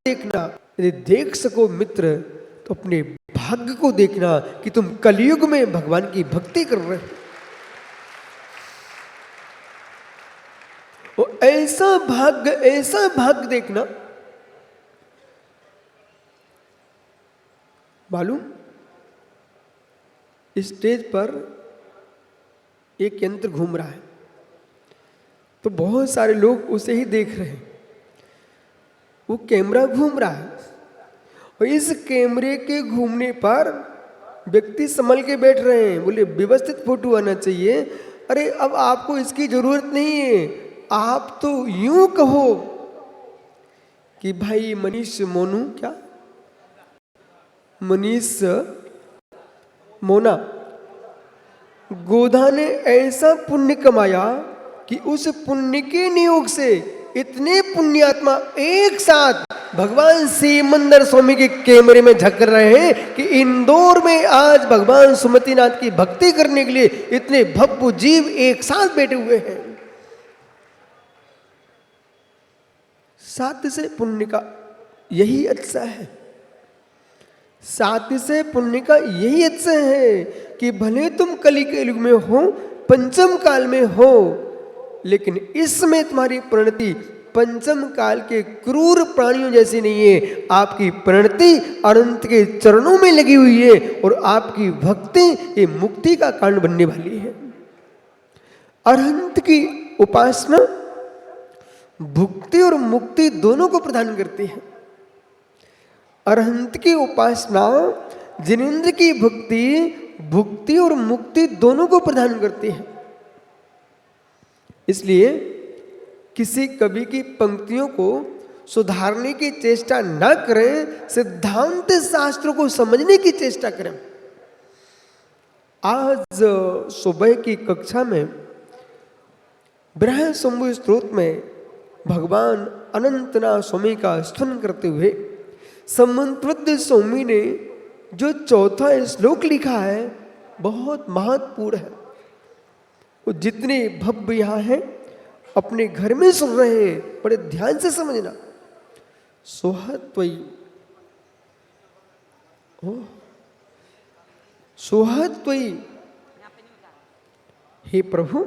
देखना, यदि देख सको मित्र तो अपने भाग्य को देखना कि तुम कलयुग में भगवान की भक्ति कर रहे हो। और ऐसा भाग्य देखना, मालूम स्टेज पर एक यंत्र घूम रहा है तो बहुत सारे लोग उसे ही देख रहे हैं। वो कैमरा घूम रहा है और इस कैमरे के घूमने पर व्यक्ति संभल के बैठ रहे हैं, बोले व्यवस्थित फोटो आना चाहिए। अरे अब आपको इसकी जरूरत नहीं है, आप तो यूं कहो कि भाई मनीष मोनू, क्या मनीष मोना गोधा ने ऐसा पुण्य कमाया कि उस पुण्य के नियोग से इतने पुण्यात्मा एक साथ भगवान सिमंदर स्वामी के कैमरे में झक रहे हैं कि इंदौर में आज भगवान सुमतिनाथ की भक्ति करने के लिए इतने भव्य जीव एक साथ बैठे हुए हैं। साध्य से पुण्य का यही अच्छा है, साध्य से पुण्य का यही अच्छा है कि भले तुम कली के युग में हो, पंचम काल में हो, लेकिन इसमें तुम्हारी प्रणति पंचम काल के क्रूर प्राणियों जैसी नहीं है। आपकी प्रणति अनंत के चरणों में लगी हुई है और आपकी भक्ति ये मुक्ति का कारण बनने वाली है। अनंत की उपासना भुक्ति और मुक्ति दोनों को प्रदान करती है। अरहंत की उपासना जिनेंद्र की भक्ति भुक्ति और मुक्ति दोनों को प्रदान करती है। इसलिए किसी कवि की पंक्तियों को सुधारने की चेष्टा न करें, सिद्धांत शास्त्रों को समझने की चेष्टा करें। आज सुबह की कक्षा में ब्रह्मशंभु स्तोत्र में भगवान अनंतनाथ स्वामी का स्तुति करते हुए समन्वत स्वामी ने जो चौथा श्लोक लिखा है बहुत महत्वपूर्ण है। वो जितने भव्य यहाँ हैं अपने घर में सुन रहे हैं, बड़े ध्यान से समझना। सोहत्वयी सोहत्वयी, हे प्रभु,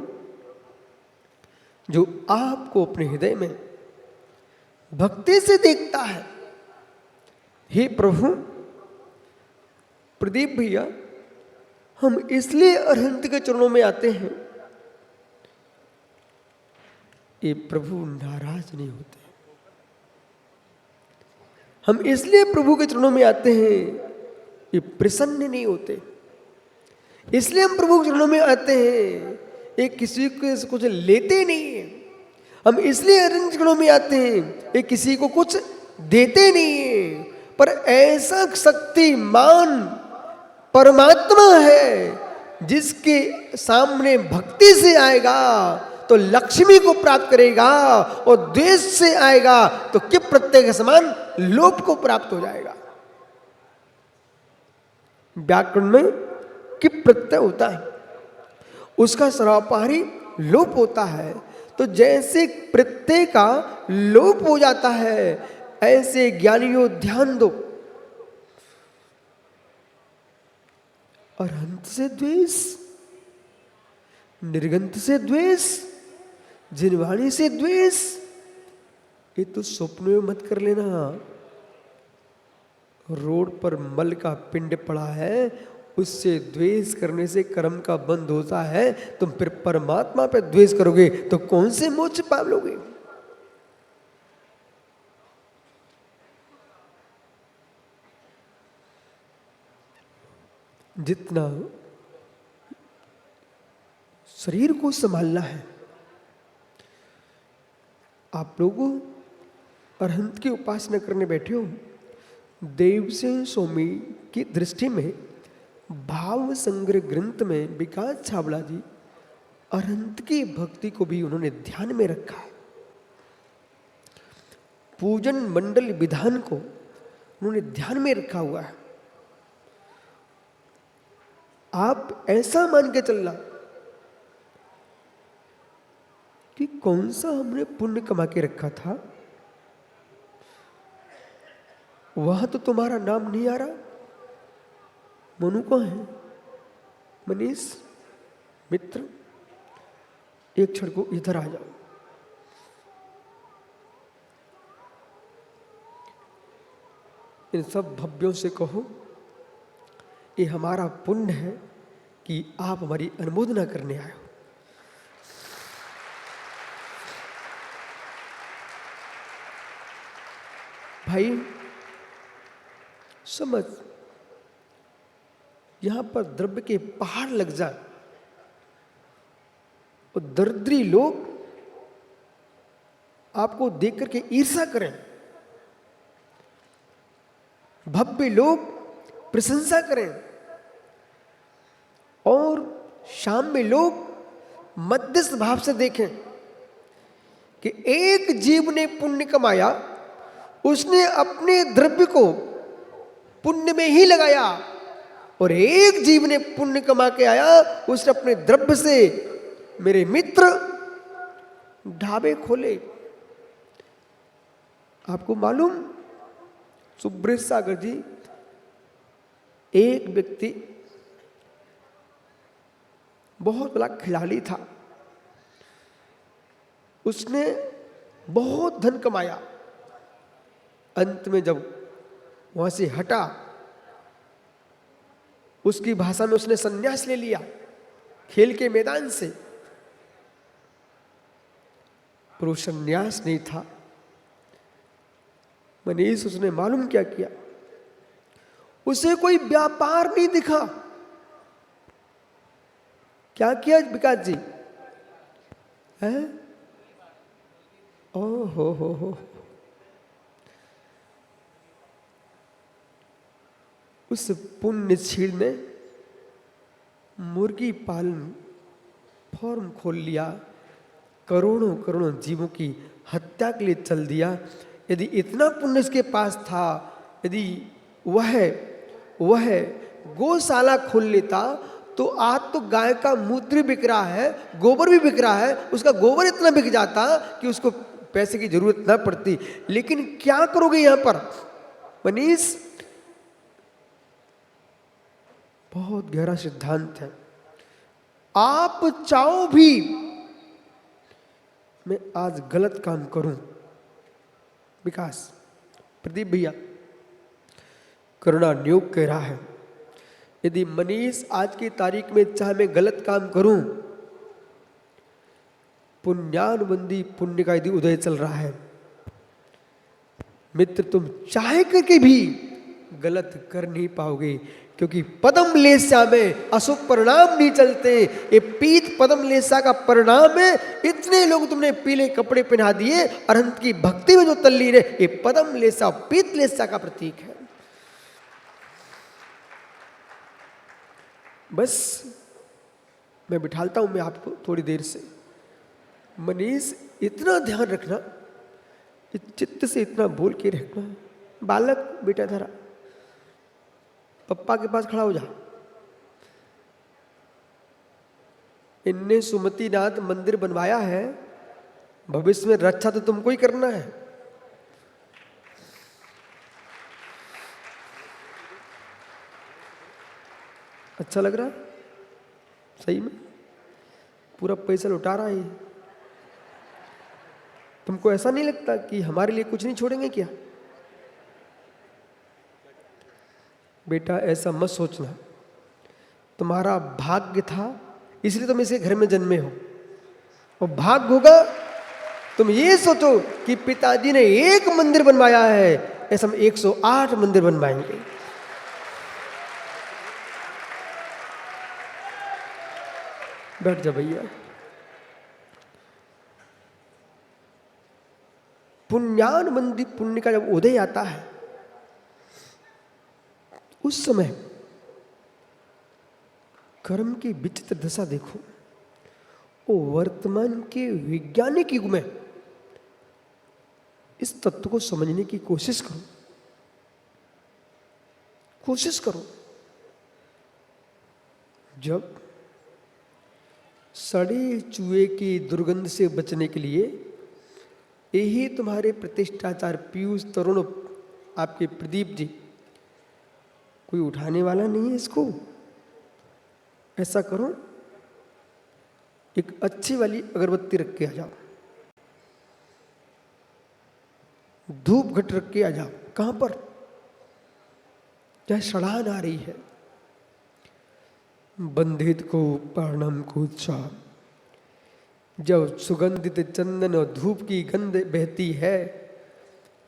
जो आपको अपने हृदय में भक्ति से देखता है। हे प्रभु, प्रदीप भैया, हम इसलिए अरहंत के चरणों में आते हैं, ये प्रभु नाराज नहीं होते। हम इसलिए प्रभु के चरणों में आते हैं, ये प्रसन्न नहीं होते। इसलिए हम प्रभु के चरणों में आते हैं, ये किसी को कुछ लेते नहीं है। हम इसलिए अरहंत के चरणों में आते हैं, ये किसी को कुछ देते नहीं है। पर ऐसा शक्तिमान परमात्मा है जिसके सामने भक्ति से आएगा तो लक्ष्मी को प्राप्त करेगा और द्वेष से आएगा तो किप प्रत्यय के समान लोभ को प्राप्त हो जाएगा। व्याकरण में किप प्रत्यय होता है, उसका सर्वापहारी लोप होता है। तो जैसे प्रत्यय का लोप हो जाता है, ऐसे ज्ञानियों ध्यान दो। अरहंत से द्वेष, निर्गंत से द्वेष, जिनवाणी से द्वेष, ये तो स्वप्न में मत कर लेना। रोड पर मल का पिंड पड़ा है, उससे द्वेष करने से कर्म का बंध होता है। तुम फिर परमात्मा पे द्वेष करोगे तो कौन से मोक्ष पा लोगे? जितना शरीर को संभालना है, आप लोगों अरहंत की उपासना करने बैठे हो। देवसेन स्वामी की दृष्टि में भाव संग्रह ग्रंथ में विकास छाबड़ा जी अरहंत की भक्ति को भी उन्होंने ध्यान में रखा है। पूजन मंडल विधान को उन्होंने ध्यान में रखा हुआ है। आप ऐसा मान के चलना कि कौन सा हमने पुण्य कमा के रखा था, वहां तो तुम्हारा नाम नहीं आ रहा। मनु कौन है? मनीष मित्र, एक क्षण को इधर आ जाओ। इन सब भव्यों से कहो ये हमारा पुण्य है कि आप हमारी अनुमोदना करने आए हो। भाई समझ, यहां पर द्रव्य के पहाड़ लग जाए और दरिद्री लोग आपको देख करके ईर्ष्या करें, भव्य लोग प्रशंसा करें और शाम में लोग मध्यस्थ भाव से देखें कि एक जीव ने पुण्य कमाया, उसने अपने द्रव्य को पुण्य में ही लगाया, और एक जीव ने पुण्य कमा के आया, उसने अपने द्रव्य से मेरे मित्र ढाबे खोले। आपको मालूम, सुब्रत सागर जी, एक व्यक्ति बहुत बड़ा खिलाड़ी था, उसने बहुत धन कमाया, अंत में जब वहां से हटा, उसकी भाषा में उसने संन्यास ले लिया खेल के मैदान से। पर वो संन्यास नहीं था मनीष, उसने मालूम क्या किया, उसे कोई व्यापार नहीं दिखा। क्या किया विकास जी? है ओ हो। उस पुण्य क्षीण ने मुर्गी पालन फॉर्म खोल लिया, करोड़ों करोड़ों जीवों की हत्या के लिए चल दिया। यदि इतना पुण्य इसके पास था, यदि वह गौशाला खोल लेता, तो आज तो गाय का मूत्र बिक रहा है, गोबर भी बिक रहा है, उसका गोबर इतना बिक जाता कि उसको पैसे की जरूरत ना पड़ती। लेकिन क्या करोगे यहां पर मनीष? बहुत गहरा सिद्धांत है। आप चाहो भी मैं आज गलत काम करूं, विकास प्रदीप भैया करुणा नियोग कह रहा है, यदि मनीष आज की तारीख में चाहे मैं गलत काम करूं, पुण्यानुबंधी पुण्य का यदि उदय चल रहा है, मित्र तुम चाहे करके भी गलत कर नहीं पाओगे, क्योंकि पदम लेस्या में अशुभ परिणाम नहीं चलते। ये पीत पदम लेस्या का परिणाम है। इतने लोग तुमने पीले कपड़े पहना दिए, अरहंत की भक्ति में जो तल्लीन है, ये पदम लेस्या पीत लेस्या का प्रतीक है। बस मैं बिठालता हूं मैं आपको थोड़ी देर से। मनीष इतना ध्यान रखना, चित्त से इतना बोल के रखना, बालक बेटा धरा पप्पा के पास खड़ा हो जा। इनने सुमतिनाथ मंदिर बनवाया है, भविष्य में रक्षा तो तुमको ही करना है। अच्छा लग रहा? सही में पूरा पैसा लुटा रहा है। तुमको ऐसा नहीं लगता कि हमारे लिए कुछ नहीं छोड़ेंगे क्या? बेटा ऐसा मत सोचना, तुम्हारा भाग्य था इसलिए तुम इसे घर में जन्मे हो, और भाग्य होगा तुम ये सोचो कि पिताजी ने एक मंदिर बनवाया है, ऐसा हम 108 मंदिर बनवाएंगे। बैठ जा भैया। पुण्यानुबंधी पुण्य का जब उदय आता है, उस समय कर्म की विचित्र दशा देखो। वो वर्तमान के वैज्ञानिक युग में इस तत्व को समझने की कोशिश करो। जब सड़े चूहे की दुर्गंध से बचने के लिए यही तुम्हारे प्रतिष्ठाचार पीयूष तरुण आपके प्रदीप जी, कोई उठाने वाला नहीं है इसको। ऐसा करो, एक अच्छी वाली अगरबत्ती रख के आ जाओ, धूप घट रख के आ जाओ। कहां पर? क्या सड़ान आ रही है। बंधित को पर्णम को चा, जब सुगंधित चंदन और धूप की गंध बहती है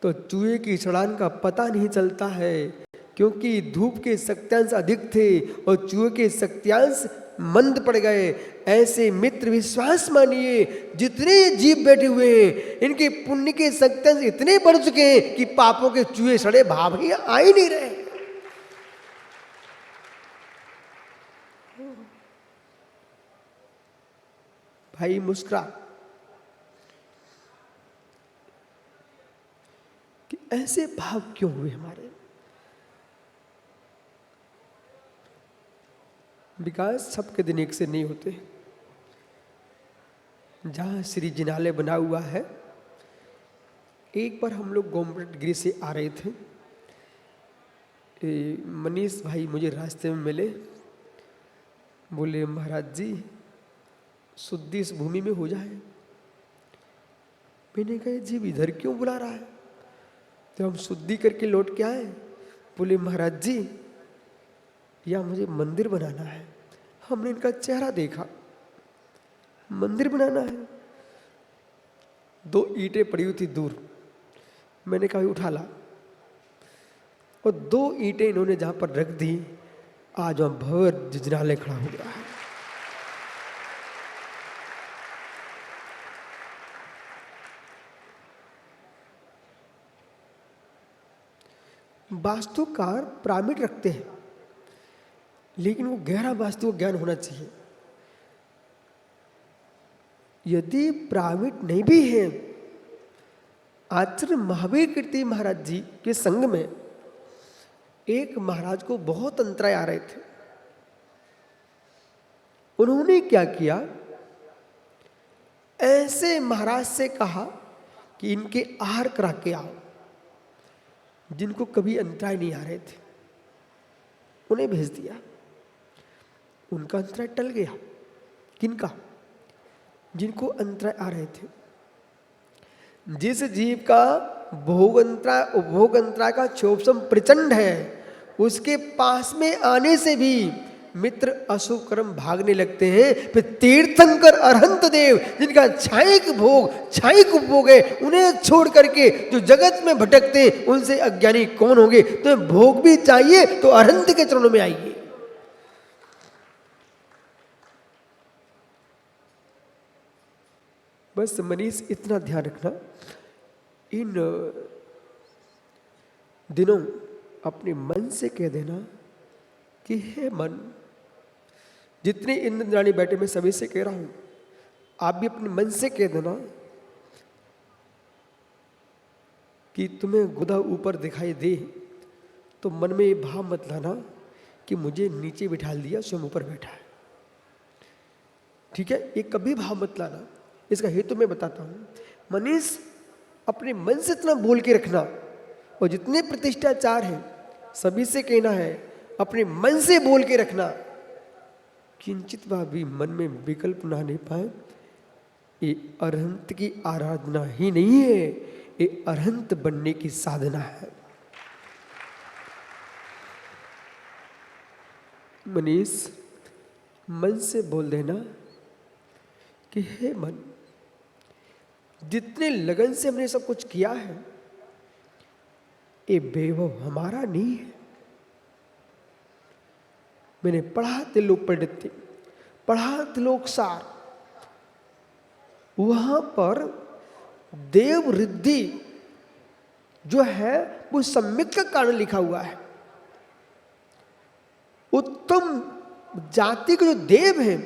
तो चूहे की सड़ान का पता नहीं चलता है, क्योंकि धूप के शक्त्यांश अधिक थे और चूहे के शक्त्यांश मंद पड़ गए। ऐसे मित्र विश्वास मानिए, जितने जीव बैठे हुए हैं इनके पुण्य के शक्त्यांश इतने बढ़ चुके हैं कि पापों के चूहे सड़े भाव ही आ ही नहीं रहे। भाई मुस्कुरा कि ऐसे भाव क्यों हुए हमारे। विकास सबके दिन एक से नहीं होते। जहां श्री जिनालय बना हुआ है, एक बार हम लोग गोमट गिरी से आ रहे थे, मनीष भाई मुझे रास्ते में मिले, बोले महाराज जी शुद्धि इस भूमि में हो जाए। मैंने कहा जी इधर क्यों बुला रहा है, तो हम शुद्धि करके लौट के आए। बोले महाराज जी या मुझे मंदिर बनाना है। हमने इनका चेहरा देखा, मंदिर बनाना है। 2 ईंटें पड़ी हुई थी दूर, मैंने कहा उठा ला, और 2 ईंटें इन्होंने जहां पर रख दी, आज वहां भव्य जिनालय खड़ा हो गया है। वास्तुकार पिरामिड रखते हैं, लेकिन वो गहरा वास्तु ज्ञान होना चाहिए। यदि पिरामिड नहीं भी है, आचार्य महावीर कीर्ति महाराज जी के संग में एक महाराज को बहुत अंतराय आ रहे थे। उन्होंने क्या किया, ऐसे महाराज से कहा कि इनके आहार करा के आओ, जिनको कभी अंतराय नहीं आ रहे थे, उन्हें भेज दिया। उनका अंतराय टल गया। किनका? जिनको अंतराय आ रहे थे। जिस जीव का भोग अंतराय उपभोग अंतराय का क्षोभसम प्रचंड है, उसके पास में आने से भी मित्र अशुभ कर्म भागने लगते हैं। फिर तीर्थंकर अरहंत देव, जिनका छायिक भोग छायिक उपभोग है, उन्हें छोड़ करके जो जगत में भटकते हैं, उनसे अज्ञानी कौन होंगे। तो भोग भी चाहिए तो अरहंत के चरणों में आइए। बस मनीष इतना ध्यान रखना, इन दिनों अपने मन से कह देना कि हे मन, जितने इंद्राणी बैठे मैं सभी से कह रहा हूं, आप भी अपने मन से कह देना कि तुम्हें गुदा ऊपर दिखाई दे तो मन में ये भाव मत लाना कि मुझे नीचे बिठा दिया, स्वयं ऊपर बैठा है। ठीक है, ये कभी भाव मत लाना। इसका हेतु मैं बताता हूं। मनीष अपने मन से इतना बोल के रखना, और जितने प्रतिष्ठाचार हैं सभी से कहना है अपने मन से बोल के रखना, किंचित भी मन में विकल्प ना नहीं पाए। ये अरहंत की आराधना ही नहीं है, ये अरहंत बनने की साधना है। मनीष मन से बोल देना कि हे मन, जितने लगन से हमने सब कुछ किया है, ये वैभव हमारा नहीं है। मैंने पढ़ा त्रिलोक पंडित, पढ़ा त्रिलोक सार, वहां पर देव रिद्धि जो है वो सम्यक का कारण लिखा हुआ है। उत्तम जाति के जो देव हैं,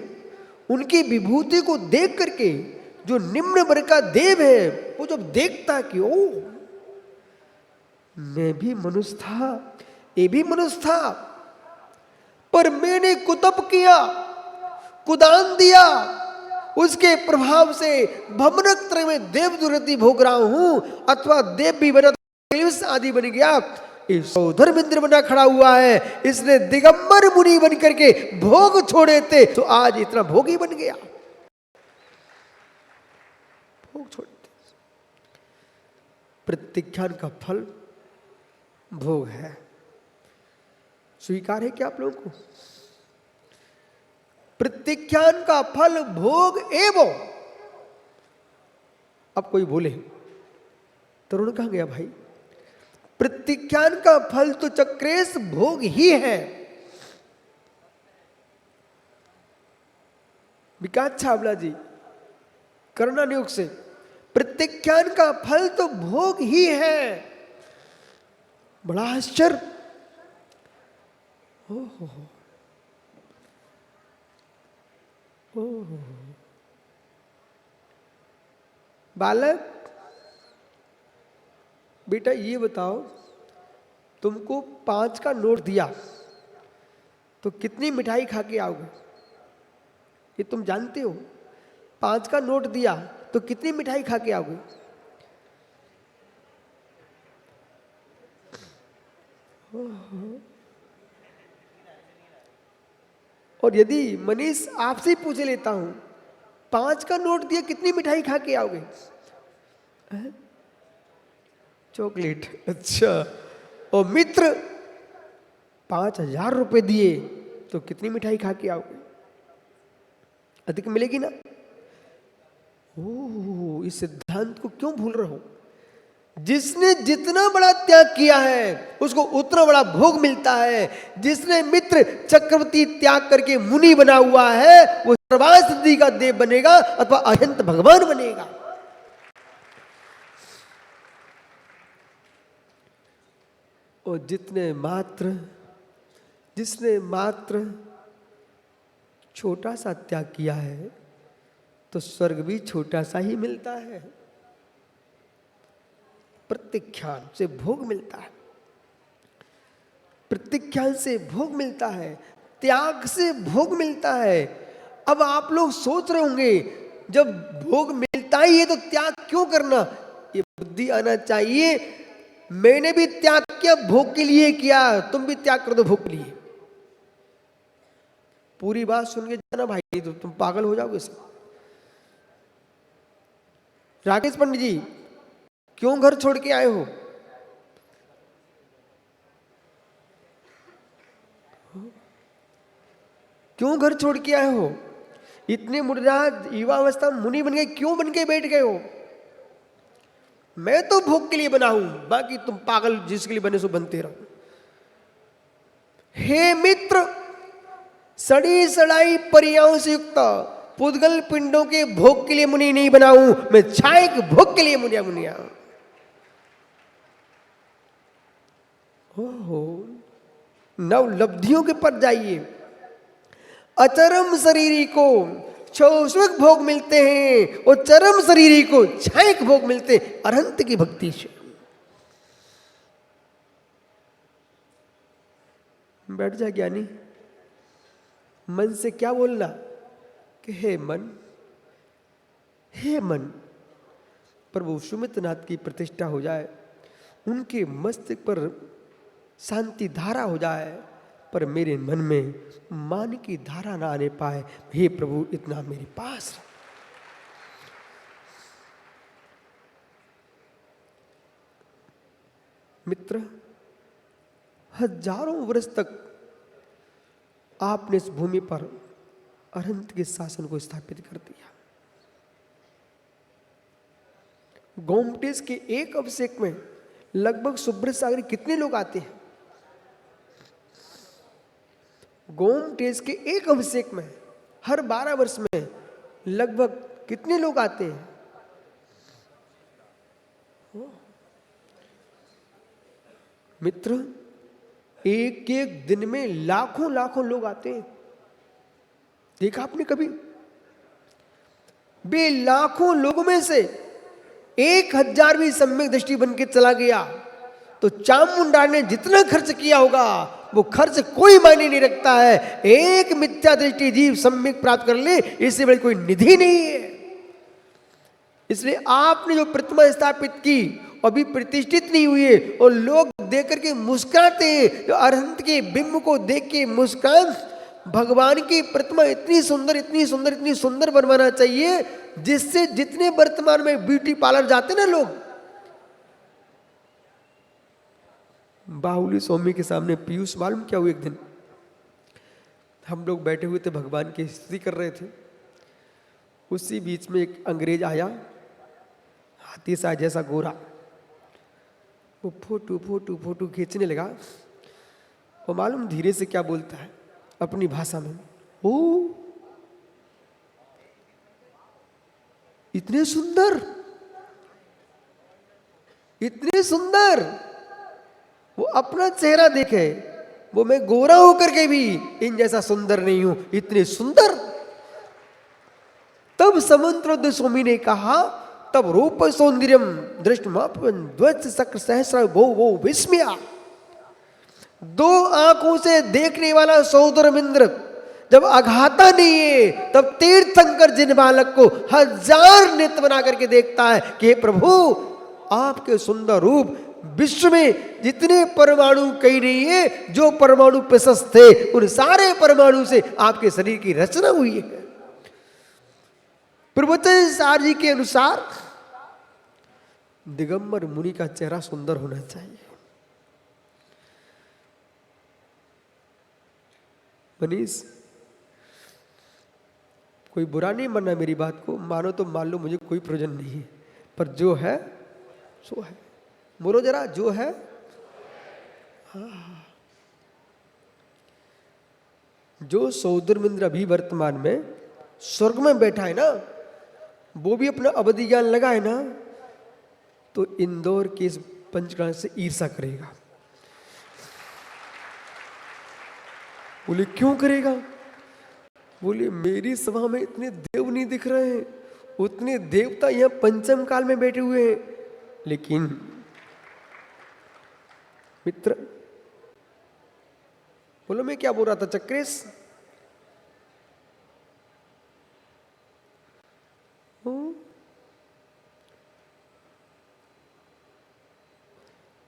उनकी विभूति को देख करके जो निम्न वर्ग का देव है, वो जब देखता कि ओ मैं भी मनुष्य था, ये भी मनुष्य था, पर मैंने कुतप किया, कुदान दिया, उसके प्रभाव से भवनत्र में देव दुर्गति भोग रहा हूं, अथवा देव भी बना आदि बन गया, धर्मेंद्र बना खड़ा हुआ है, इसने दिगंबर मुनि बन करके भोग छोड़े थे तो आज इतना भोगी बन गया। भोग छोड़े थे। प्रत्याख्यान का फल भोग है। स्वीकार है क्या आप लोगों को? प्रत्याख्यान का फल भोग एवं। अब कोई बोले तरुण कहां गया भाई? प्रत्याख्यान का फल तो चक्रेश भोग ही है। विकास छावला जी करुणा नियोग से, प्रत्याख्यान का फल तो भोग ही है। बड़ा आश्चर्य। बालक बेटा ये बताओ, तुमको 5 का नोट दिया तो कितनी मिठाई खा के आओगे? ये तुम जानते हो? 5 का नोट दिया तो कितनी मिठाई खा के आओगे? और यदि मनीष आपसे ही पूछ लेता हूं, 5 का नोट दिया कितनी मिठाई खा के आओगे? चॉकलेट। अच्छा। और मित्र 5,000 रुपए दिए तो कितनी मिठाई खा के आओगे? अधिक मिलेगी ना? ओह, इस सिद्धांत को क्यों भूल रहे हो? जिसने जितना बड़ा त्याग किया है उसको उतना बड़ा भोग मिलता है। जिसने मित्र चक्रवर्ती त्याग करके मुनि बना हुआ है वो सर्वासिद्धि का देव बनेगा अथवा अनंत भगवान बनेगा। और जिसने मात्र छोटा सा त्याग किया है तो स्वर्ग भी छोटा सा ही मिलता है। प्रत्याख्यान से भोग मिलता है, प्रत्याख्यान से भोग मिलता है, त्याग से भोग मिलता है। अब आप लोग सोच रहे होंगे जब भोग मिलता ही है तो त्याग क्यों करना? ये बुद्धि आना चाहिए। मैंने भी त्याग किया, भोग के लिए किया, तुम भी त्याग कर दो भोग के लिए। पूरी बात सुन के जाना भाई, तो तुम पागल हो जाओगे सब। राकेश पंडित जी क्यों घर छोड़ के आए हो? क्यों घर छोड़ के आए हो? इतने मुर्दा युवावस्था मुनि बन गए, क्यों बन के बैठ गए हो? मैं तो भोग के लिए बना हूं, बाकी तुम पागल जिसके लिए बने सो बनते रहो। हे मित्र, सड़ी सड़ाई परियाओं से युक्त पुद्गल पिंडों के भोग के लिए मुनि नहीं बना हूं, मैं छाए के भोग के लिए मुनिया। ओहो, नव लब्धियों के पर जाइए। अचरम शरीरी को शौष्वक भोग मिलते हैं और चरम शरीरी को छायक भोग मिलते हैं अनंत की भक्ति से। बैठ जा ज्ञानी। मन से क्या बोलना कि हे मन प्रभु सुमित्रनाथ की प्रतिष्ठा हो जाए, उनके मस्तक पर शांति धारा हो जाए, पर मेरे मन में मान की धारा ना आने पाए। हे प्रभु इतना मेरे पास। मित्र, हजारों वर्ष तक आपने इस भूमि पर अनंत के शासन को स्थापित कर दिया। गोमटेश के एक अभिषेक में लगभग सुब्रत सागर कितने लोग आते हैं? गोमटेश के एक अभिषेक में हर 12 वर्ष में लगभग कितने लोग आते हैं? मित्र, एक एक दिन में लाखों लाखों लोग आते हैं। देखा आपने कभी? बे लाखों लोगों में से 1000 भी सम्यक दृष्टि बन के चला गया तो चामुंडा ने जितना खर्च किया होगा वो खर्च कोई मायने नहीं रखता है। एक मिथ्या दृष्टि जीव सम्यक प्राप्त कर ले, इससे बड़ी कोई निधि नहीं है। इसलिए आपने जो प्रतिमा स्थापित की अभी प्रतिष्ठित नहीं हुई है, और लोग देख करके मुस्कुराते हैं। तो अरहंत के बिंब को देख के मुस्कान, भगवान की प्रतिमा इतनी सुंदर, इतनी सुंदर, इतनी सुंदर बनवाना चाहिए जिससे जितने वर्तमान में ब्यूटी पार्लर जाते ना लोग, बाहुली स्वामी के सामने पीयूष, मालूम क्या हुआ, एक दिन हम लोग बैठे हुए थे, भगवान की स्तुति कर रहे थे, उसी बीच में एक अंग्रेज आया, हाथी सा जैसा गोरा, वो फोटो फोटो फोटो खींचने लगा। वो मालूम धीरे से क्या बोलता है अपनी भाषा में, ओ इतने सुंदर, इतने सुंदर। वो अपना चेहरा देखे, वो मैं गोरा होकर के भी इन जैसा सुंदर नहीं हूं, इतने सुंदर। तब समंत्रोद स्वामी ने कहा, तब रूप सौंदर्यम दृष्टमापन ध्वज सक्र सहस्र भो वो विस्मया। दो आंखों से देखने वाला सौदरमिंद्र जब अघाता नहीं है, तब तीर्थंकर जिन बालक को 1000 नेत्र बना करके देखता है कि हे प्रभु, आपके सुंदर रूप विश्व में जितने परमाणु कहीं नहीं है, जो परमाणु प्रशस्त थे उन सारे परमाणु से आपके शरीर की रचना हुई है। प्रवचन सार जी के अनुसार दिगंबर मुनि का चेहरा सुंदर होना चाहिए। मनीष, कोई बुरा नहीं मानना मेरी बात को, मानो तो मान लो, मुझे कोई प्रयोजन नहीं है, पर जो है सो है। बोलो जरा, जो है। हाँ। जो सौदरमिंद्र अभी वर्तमान में स्वर्ग में बैठा है ना, वो भी अपना अवधि ज्ञान लगाए ना, तो इंदौर के इस पंचकर्ण से ईर्षा करेगा। बोले क्यों करेगा? बोले मेरी सभा में इतने देव नहीं दिख रहे हैं, उतने देवता यहां पंचम काल में बैठे हुए हैं। लेकिन मित्र, बोलो मैं क्या बोल रहा था चक्रेश?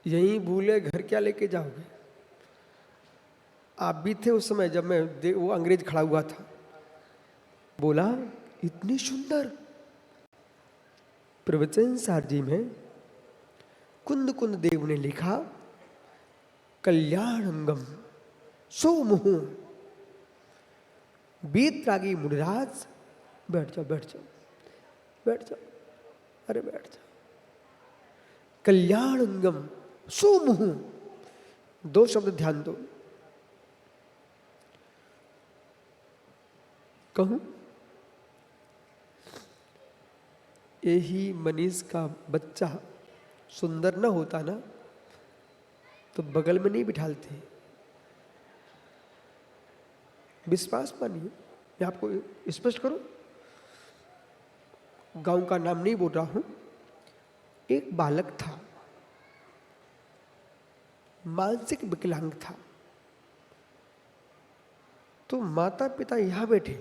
यही भूले घर क्या लेके जाओगे? आप भी थे उस समय जब मैं वो अंग्रेज खड़ा हुआ था, बोला इतनी सुंदर। प्रवचन सार जी में कुंद कुंद देव ने लिखा, कल्याणंगम सोमुहु। बीतरागी मुनिराज, बैठ जाओ बैठ जाओ बैठ जाओ, अरे बैठ जाओ। कल्याणंगम सोमुहु, 2 शब्द ध्यान दो। कहूं, यही मनीष का बच्चा सुंदर ना होता ना, तो बगल में नहीं बिठालते। विश्वास मानिए, मैं आपको स्पष्ट करूं, गांव का नाम नहीं बोल रहा हूं। एक बालक था, मानसिक विकलांग था, तो माता पिता यहां बैठे,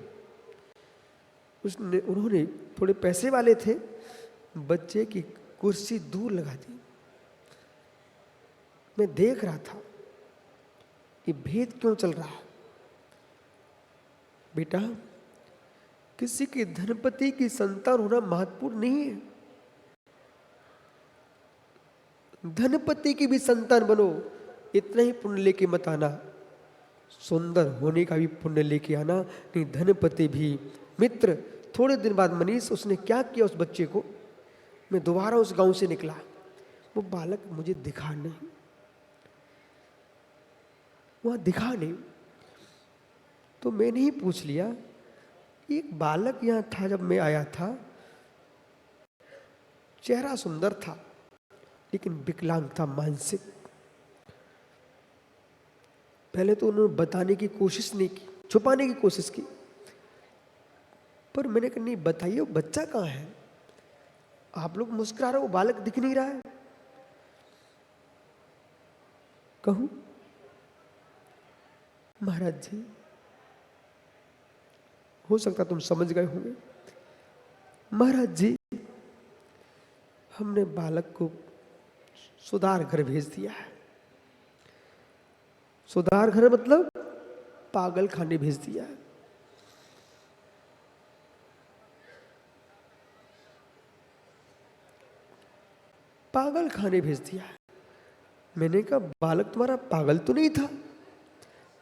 उन्होंने थोड़े पैसे वाले थे, बच्चे की कुर्सी दूर लगा दी। मैं देख रहा था ये भेद क्यों चल रहा है। बेटा, किसी के धनपति की संतान होना महत्वपूर्ण नहीं है। धनपति की भी संतान बनो, इतना ही पुण्य लेके मत आना, सुंदर होने का भी पुण्य लेके आना। नहीं, धनपति भी। मित्र, थोड़े दिन बाद मनीष, उसने क्या किया उस बच्चे को, मैं दोबारा उस गांव से निकला, वो बालक मुझे दिखा नहीं, वहां दिखा नहीं। तो मैंने ही पूछ लिया, एक बालक यहां था जब मैं आया था, चेहरा सुंदर था लेकिन विकलांग था, मानसिक। पहले तो उन्होंने बताने की कोशिश नहीं की, छुपाने की कोशिश की, पर मैंने कहा नहीं बताइए वो बच्चा कहाँ है? आप लोग मुस्कुरा रहे हो, वो बालक दिख नहीं रहा है। कहूं, महाराज जी, हो सकता तुम समझ गए होंगे। महाराज जी, हमने बालक को सुधार घर भेज दिया है। सुधार घर मतलब पागल खाने भेज दिया है। पागल खाने भेज दिया है। मैंने कहा बालक तुम्हारा पागल तो नहीं था,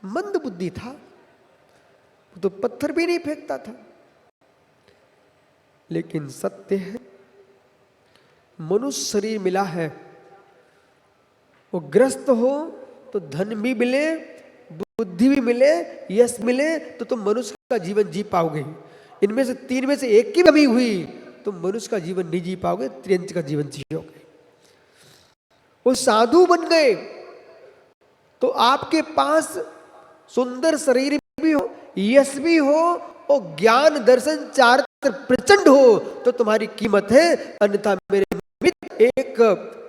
मंद बुद्धि था, वो तो पत्थर भी नहीं फेंकता था। लेकिन सत्य है, मनुष्य शरीर मिला है, वो ग्रस्त हो तो धन भी मिले, बुद्धि भी मिले, यश मिले तो तुम मनुष्य का जीवन जी पाओगे। इनमें से तीन में से एक की कमी हुई तो मनुष्य का जीवन नहीं जी पाओगे, त्रियंच का जीवन जियोगे। वो साधु बन गए तो आपके पास सुंदर शरीर भी हो, यश भी हो और ज्ञान दर्शन चारित्र प्रचंड हो तो तुम्हारी कीमत है। अन्यथा मेरे मित्र एक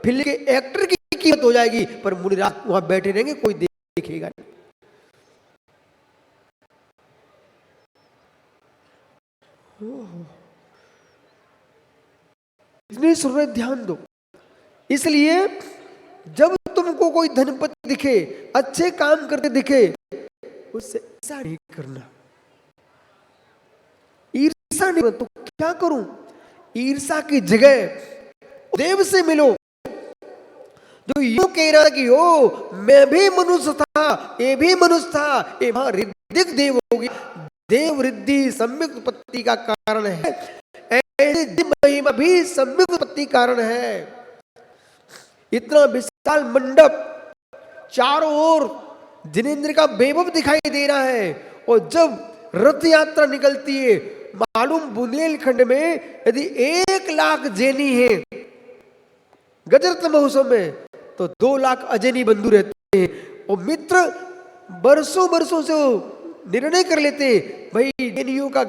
फिल्म के एक्टर की कीमत हो जाएगी, पर मुनिराज वहां बैठे रहेंगे, कोई देखेगा नहीं। इतने सुर में ध्यान दो। इसलिए जब तुमको कोई धनपति दिखे, अच्छे काम करते दिखे, उससे ईर्ष्या नहीं करना। ईर्ष्या नहीं, तो क्या करूं? ईर्ष्या की जगह देव से मिलो जो यूं कह रहा कि ओ मैं भी मनुष्य था, ये भी मनुष्य था, ये वहां ऋद्धिक देव होगी। देव रिद्धि सम्यक उत्पत्ति का कारण है, ऐसे महिमा भी सम्यक उत्पत्ति कारण है। इतना विशाल मंडप, चारों ओर जिनेंद्र का वैभव दिखाई दे रहा है, और जब रथ यात्रा निकलती है, मालूम बुंदेलखंड में यदि 1,00,000 जैनी है गजरत्न महोत्सव में, तो 2,00,000 अजैनी बंधु रहते हैं। और मित्र बरसों बरसों से निर्णय कर लेते हैं, भाई जैनियों का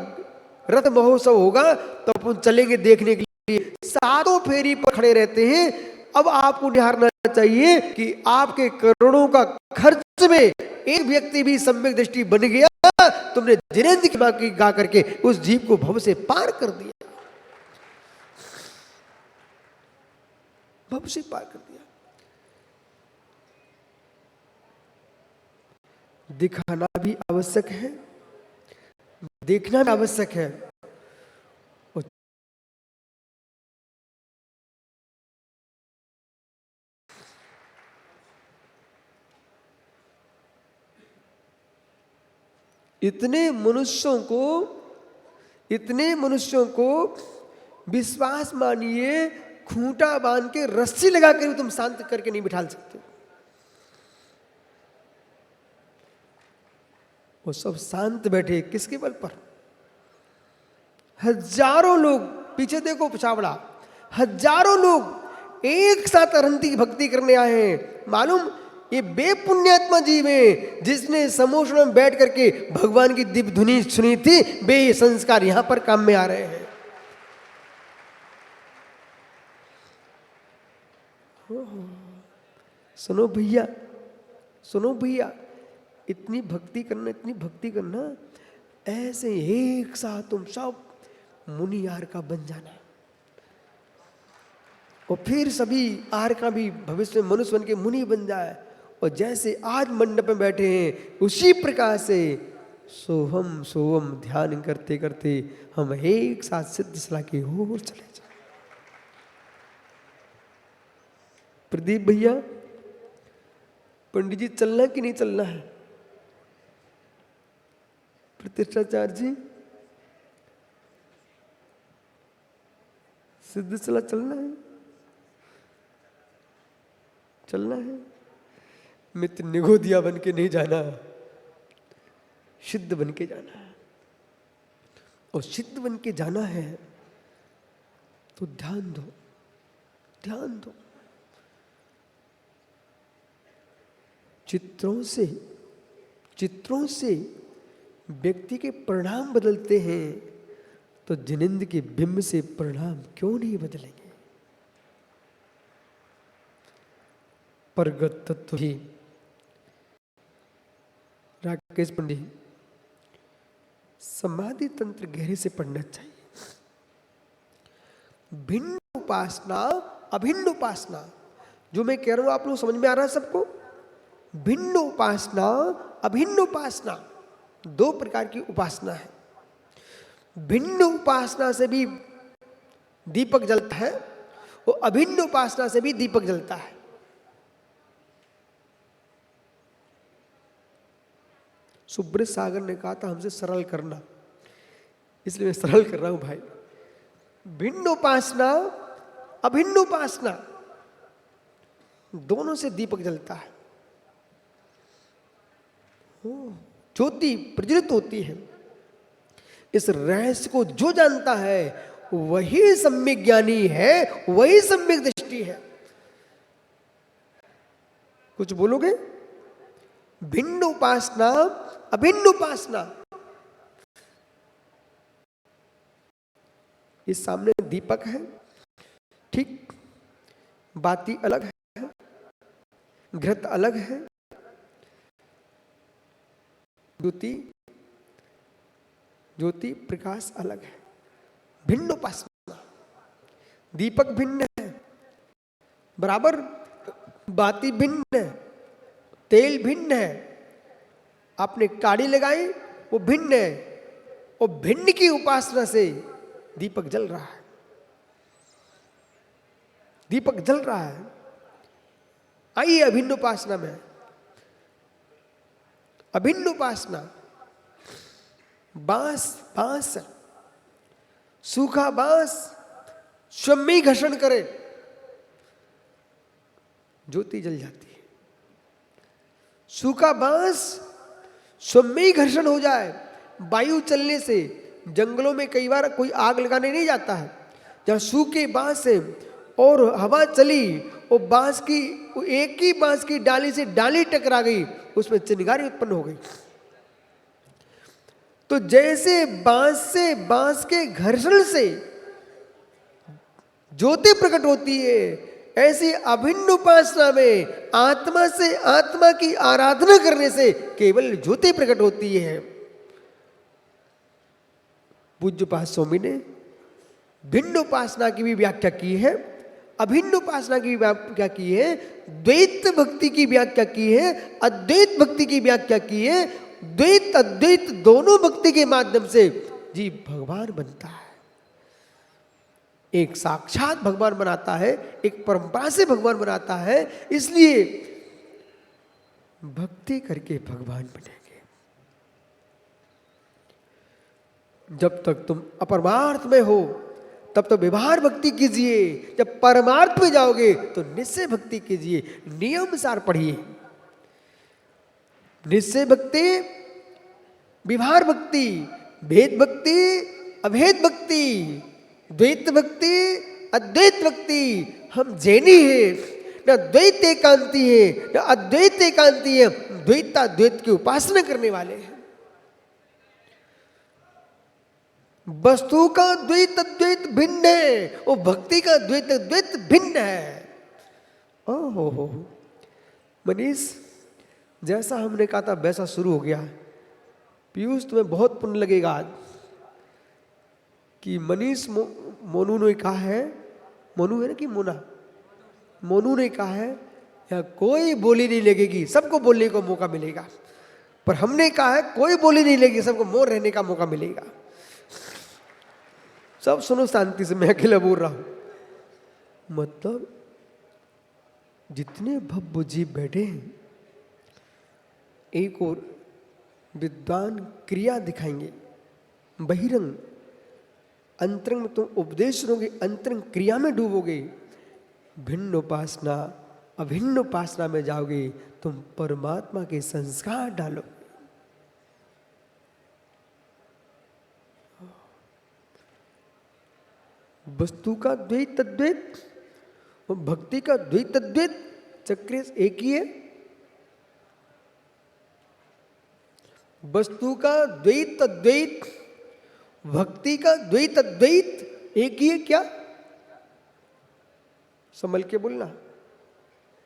रथ महोत्सव होगा तो अपन चलेंगे देखने के लिए। सातों फेरी पर खड़े रहते हैं। अब आपको निहारना चाहिए कि आपके करोड़ों का खर्च में एक व्यक्ति भी सम्यक दृष्टि बन गया, तुमने जिनेंद्र की बाकी गा करके उस जीव को भव से पार कर दिया, भव से पार कर दिया। दिखाना भी आवश्यक है, देखना भी आवश्यक है। इतने मनुष्यों को विश्वास मानिए, खूंटा बांध के रस्सी लगा कर भी तुम शांत करके नहीं बिठा सकते। वो सब शांत बैठे किसके बल पर? हजारों लोग, पीछे देखो पिछावड़ा, हजारों लोग एक साथ अरंती की भक्ति करने आए हैं। मालूम ये बेपुण्यात्मा जीव है जिसने समोषण में बैठ करके भगवान की दिव्य धुनी सुनी थी, बे संस्कार यहां पर काम में आ रहे हैं। सुनो भैया, सुनो भैया, इतनी भक्ति करना, ऐसे एक साथ तुम सब मुनि आर का बन जाना, और फिर सभी आर का भी भविष्य में मनुष्य बन के मुनि बन जाए, और जैसे आज मंडप में बैठे हैं उसी प्रकार से सोहम सोहम ध्यान करते करते हम एक साथ सिद्ध सलाह की ओर चले जाए। प्रदीप भैया, पंडित जी चलना कि नहीं चलना है? प्रतिष्ठाचार्य जी, सिद्ध सलाह चलना है? चलना है? मित्र निगोदिया बन के नहीं जाना, सिद्ध बन के जाना है। और सिद्ध बन के जाना है तो ध्यान दो, ध्यान दो। चित्रों से व्यक्ति के परिणाम बदलते हैं, तो जिनेंद्र के बिंब से परिणाम क्यों नहीं बदलेंगे? परगत तत्व ही राकेश पंडित, समाधि तंत्र गहरे से पढ़ना चाहिए। भिन्न उपासना, अभिन्न उपासना, जो मैं कह रहा हूं आप लोग समझ में आ रहा है सबको? भिन्न उपासना, अभिन्न उपासना, दो प्रकार की उपासना है। भिन्न उपासना से भी दीपक जलता है और अभिन्न उपासना से भी दीपक जलता है। सुब्रत सागर ने कहा था हमसे सरल करना, इसलिए मैं सरल कर रहा हूं भाई। भिन्न उपासना, अभिन्न उपासना, दोनों से दीपक जलता है। ज्योति प्रज्वलित होती है। इस रहस्य को जो जानता है वही सम्यक ज्ञानी है, वही सम्यक दृष्टि है। कुछ बोलोगे? भिन्न उपासना, अभिन्न उपासना, इस सामने दीपक है, ठीक, बाती अलग है, घृत अलग है, ज्योति ज्योति प्रकाश अलग है। भिन्न उपासना, दीपक भिन्न है, बराबर, बाती भिन्न है, तेल भिन्न है, आपने काड़ी लगाई वो भिन्न है, और भिन्न की उपासना से दीपक जल रहा है। दीपक जल रहा है। आइए अभिन्न उपासना में। अभिन्न उपासना, बांस, बांस, सूखा बांस स्वयं में ही घर्षण करे, ज्योति जल जाती है। सूखा बांस स्वयं में ही घर्षण हो जाए, वायु चलने से, जंगलों में कई बार कोई आग लगाने नहीं जाता है, जहां सूखे बांस से और हवा चली और बांस की, एक ही बांस की डाली से डाली टकरा गई, उसमें चिंगारी उत्पन्न हो गई। तो जैसे बांस से, बांस के घर्षण से ज्योति प्रकट होती है, ऐसी अभिन्न उपासना में आत्मा से आत्मा की आराधना करने से केवल ज्योति प्रकट होती है। पूज्यपाद स्वामी ने भिन्न उपासना की भी व्याख्या की है, अभिन्न उपासना की भी व्याख्या की है, द्वैत भक्ति की व्याख्या की है, अद्वैत भक्ति की व्याख्या की है। द्वैत अद्वैत दोनों भक्ति के माध्यम से जी भगवान बनता है। एक साक्षात भगवान बनाता है, एक परंपरा से भगवान बनाता है। इसलिए भक्ति करके भगवान बनेंगे। जब तक तुम अपरमार्थ में हो तब तो व्यवहार भक्ति कीजिए, जब परमार्थ में जाओगे तो निश्चय भक्ति कीजिए। नियम सार पढ़िए। निश्चय भक्ति, व्यवहार भक्ति, भेद भक्ति, अभेद भक्ति, द्वैत भक्ति, अद्वैत भक्ति। हम जैनी हैं, न द्वैत एकांती है न अद्वैत एकांती है, द्वैताद्वैत की उपासना करने वाले हैं। वस्तु का द्वैत अद्वैत भिन्न है और भक्ति का द्वैत अद्वैत भिन्न है। ओहो मनीष, जैसा हमने कहा था वैसा शुरू हो गया। पीयूष तुम्हें बहुत पुण्य लगेगा आज कि मनीष मोनू ने कहा है, मोनू है ना कि मोना, मोनू ने कहा है यहाँ कोई बोली नहीं लगेगी, सबको बोलने को मौका मिलेगा। पर हमने कहा है कोई बोली नहीं लगेगी, सबको मौन रहने का मौका मिलेगा। सब सुनो शांति से, मैं अकेला बोल रहा हूं। मतलब जितने भव्य जीव बैठे हैं, एक और विद्वान क्रिया दिखाएंगे, बहिरंग, अंतरंग में तुम उपदेश सुनोगे, अंतरंग क्रिया में डूबोगे। भिन्न उपासना, अभिन्न उपासना में जाओगे, तुम परमात्मा के संस्कार डालो। वस्तु का द्वैत अद्वैत और भक्ति का द्वैत अद्वैत चक्र एक ही है। वस्तु का द्वैत अद्वैत, भक्ति का द्वैत अद्वैत एक ही है क्या? संभल के बोलना,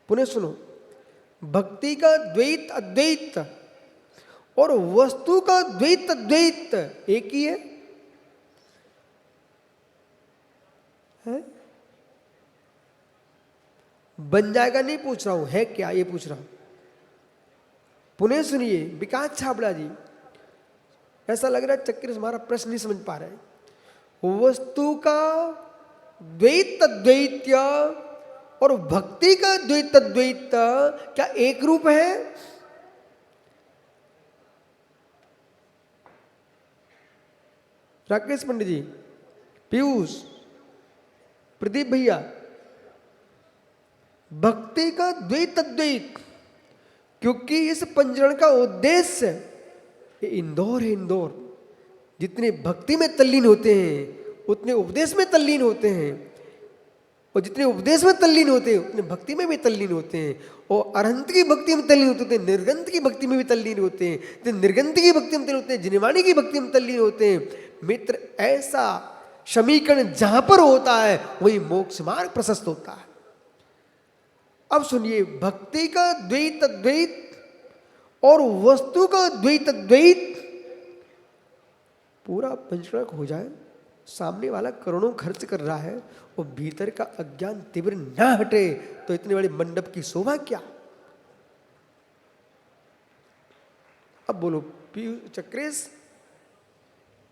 पुनः सुनो। भक्ति का द्वैत अद्वैत और वस्तु का द्वैत अद्वैत एक ही है? बन जाएगा नहीं पूछ रहा हूं, है क्या ये पूछ रहा हूं। पुनः सुनिए विकास छाबड़ा जी, ऐसा लग रहा है चक्र हमारा प्रश्न नहीं समझ पा रहे। वस्तु का द्वैत द्वैत्य और भक्ति का द्वैत द्वैत क्या एक रूप है? राकेश पंडित जी, पीयूष, प्रदीप भैया, भक्ति का द्वैत द्वैत, क्योंकि इस पंजीकरण का उद्देश्य ये इंदौर है। इंदौर जितने भक्ति में तल्लीन होते हैं उतने उपदेश में तल्लीन होते हैं, और जितने उपदेश में तल्लीन होते हैं उतने भक्ति में भी तल्लीन होते हैं, और अरहंत की भक्ति में तल्लीन होते हैं, निर्गंत की भक्ति में भी तल्लीन होते हैं, तो निर्गंत की भक्ति में तल्लीन होते हैं, जिनवाणी की भक्ति में तल्लीन होते हैं। मित्र, ऐसा समीकरण जहां पर होता है वही मोक्ष मार्ग प्रशस्त होता है। अब सुनिए, भक्ति का द्वैत द्वैत और वस्तु का द्वैत द्वैत पूरा पंचक हो जाए, सामने वाला करोड़ों खर्च कर रहा है और भीतर का अज्ञान तीव्र न हटे, तो इतने बड़े मंडप की शोभा क्या। अब बोलो चक्रेश,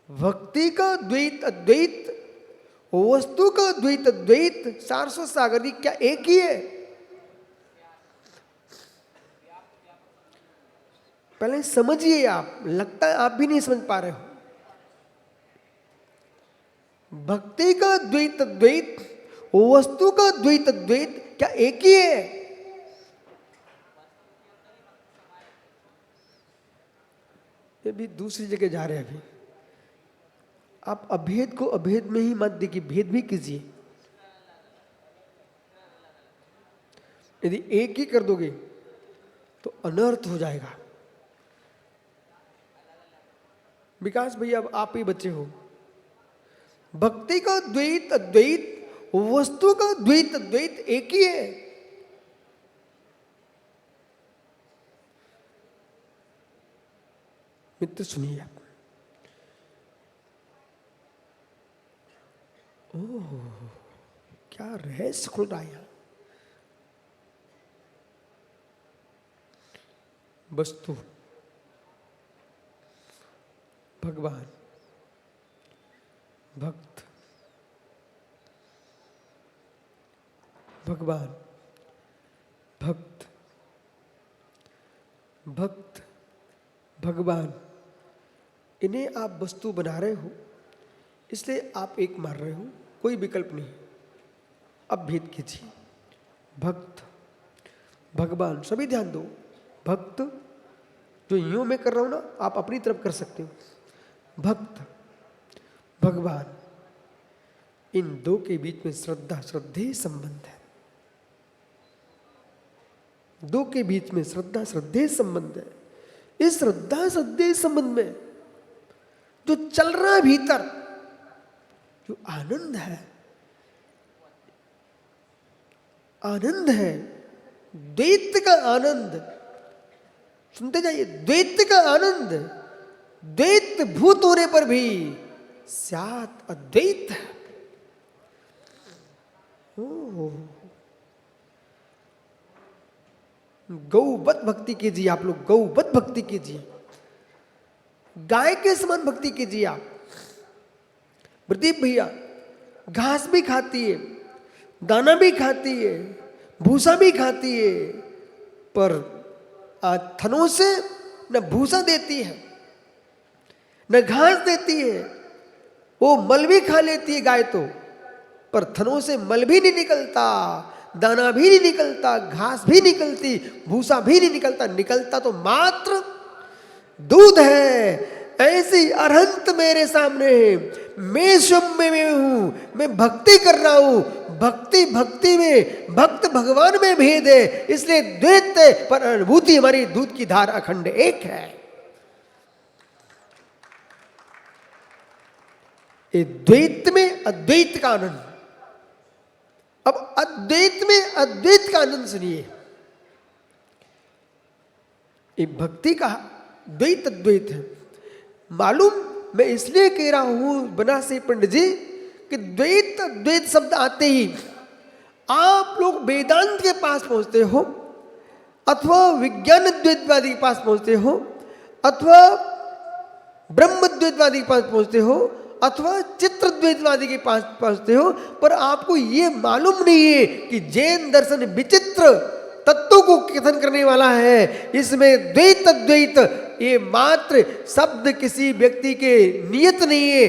भक्ति का द्वैत अद्वैत, वस्तु का द्वैत अद्वैत, सारस्वत सागर जी क्या एक ही है? पहले समझिए आप, लगता है आप भी नहीं समझ पा रहे हो। भक्ति का द्वैत द्वैत, वस्तु का द्वैत द्वैत क्या एक ही है? ये भी दूसरी जगह जा रहे हैं। अभी आप अभेद को अभेद में ही मत देखिए, भेद भी कीजिए। यदि एक ही कर दोगे तो अनर्थ हो जाएगा। विकास भैया, अब आप ही बच्चे हो। भक्ति का द्वैत अद्वैत, वस्तु का द्वैत अद्वैत एक ही है। मित्र सुनिए, ओह क्या रहस्य खुल रहा है यहां। वस्तु, भगवान, भक्त, भगवान, भक्त, भक्त, भगवान, इन्हें आप वस्तु बना रहे हो, इसलिए आप एक मान रहे हो, कोई विकल्प नहीं। अब भेद कीजिए, भक्त, भगवान, सभी ध्यान दो। भक्त जो यूं मैं कर रहा हूं ना, आप अपनी तरफ कर सकते हो। भक्त, भगवान, इन दो के बीच में श्रद्धा श्रद्धेय संबंध है। दो के बीच में श्रद्धा श्रद्धेय संबंध है। इस श्रद्धा श्रद्धेय संबंध में जो चल रहा है भीतर, जो आनंद है, आनंद है, द्वैत का आनंद। सुनते जाइए, द्वैत का आनंद, द्वैत भूत होने पर भी स्यात् अद्वैत। गौवत भक्ति कीजिए आप लोग, गौवत भक्ति कीजिए, गाय के समान भक्ति कीजिए आप। प्रदीप भैया, घास भी खाती है, दाना भी खाती है, भूसा भी खाती है, पर थनों से न भूसा देती है न घास देती है। वो मल भी खा लेती है गाय तो, पर थनों से मल भी नहीं निकलता, दाना भी नहीं निकलता, घास भी निकलती, भूसा भी नहीं निकलता। निकलता तो मात्र दूध है। ऐसी अरहंत मेरे सामने है, मैं शुभ में हूं, मैं भक्ति कर रहा हूं। भक्ति भक्ति में, भक्त भगवान में भेद है, इसलिए द्वैत है, पर अनुभूति हमारी दूध की धार अखंड एक है। ये द्वैत में अद्वैत का आनंद। अब अद्वैत में अद्वैत का आनंद सुनिए। ये भक्ति का द्वैत अद्वैत है। मालूम मैं इसलिए कह रहा हूं बना से पंडित जी कि द्वैत अद्वैत शब्द आते ही आप लोग वेदांत के पास पहुंचते हो, अथवा विज्ञान द्वैतवादी के पास पहुंचते हो, अथवा ब्रह्म द्वैतवादी के पास पहुंचते हो, अथवा चित्र द्वैतवादी के पास पहुंचते हो, पर आपको ये मालूम नहीं है कि जैन दर्शन विचित्र तत्वों को कथन करने वाला है। इसमें द्वैत अद्वैत ये मात्र शब्द किसी व्यक्ति के नियत नहीं है,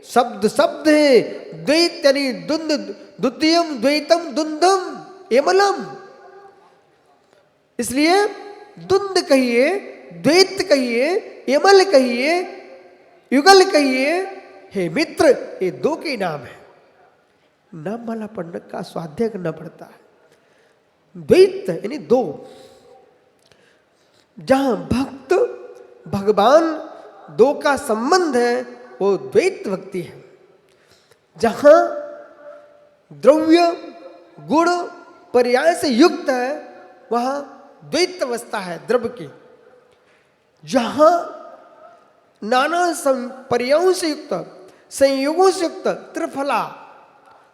शब्द शब्द है। द्वैत यानी द्वंद, द्वितीयम द्वैतम द्वंद्वम एमलम। इसलिए द्वंद कहिए, द्वैत कहिए, एमल कहिए, युगल कहिए, हे मित्र, ये दो के नाम है। नाम माला पढ़ने का स्वाध्याय करना पड़ता है। द्वैत यानी दो, जहां भक्त भगवान दो का संबंध है वो द्वैत भक्ति है। जहां द्रव्य गुण पर्याय से युक्त है वहां द्वैत अवस्था है द्रव्य की। जहां नाना पर्यायों से युक्त, संयोगों से युक्त, त्रिफला,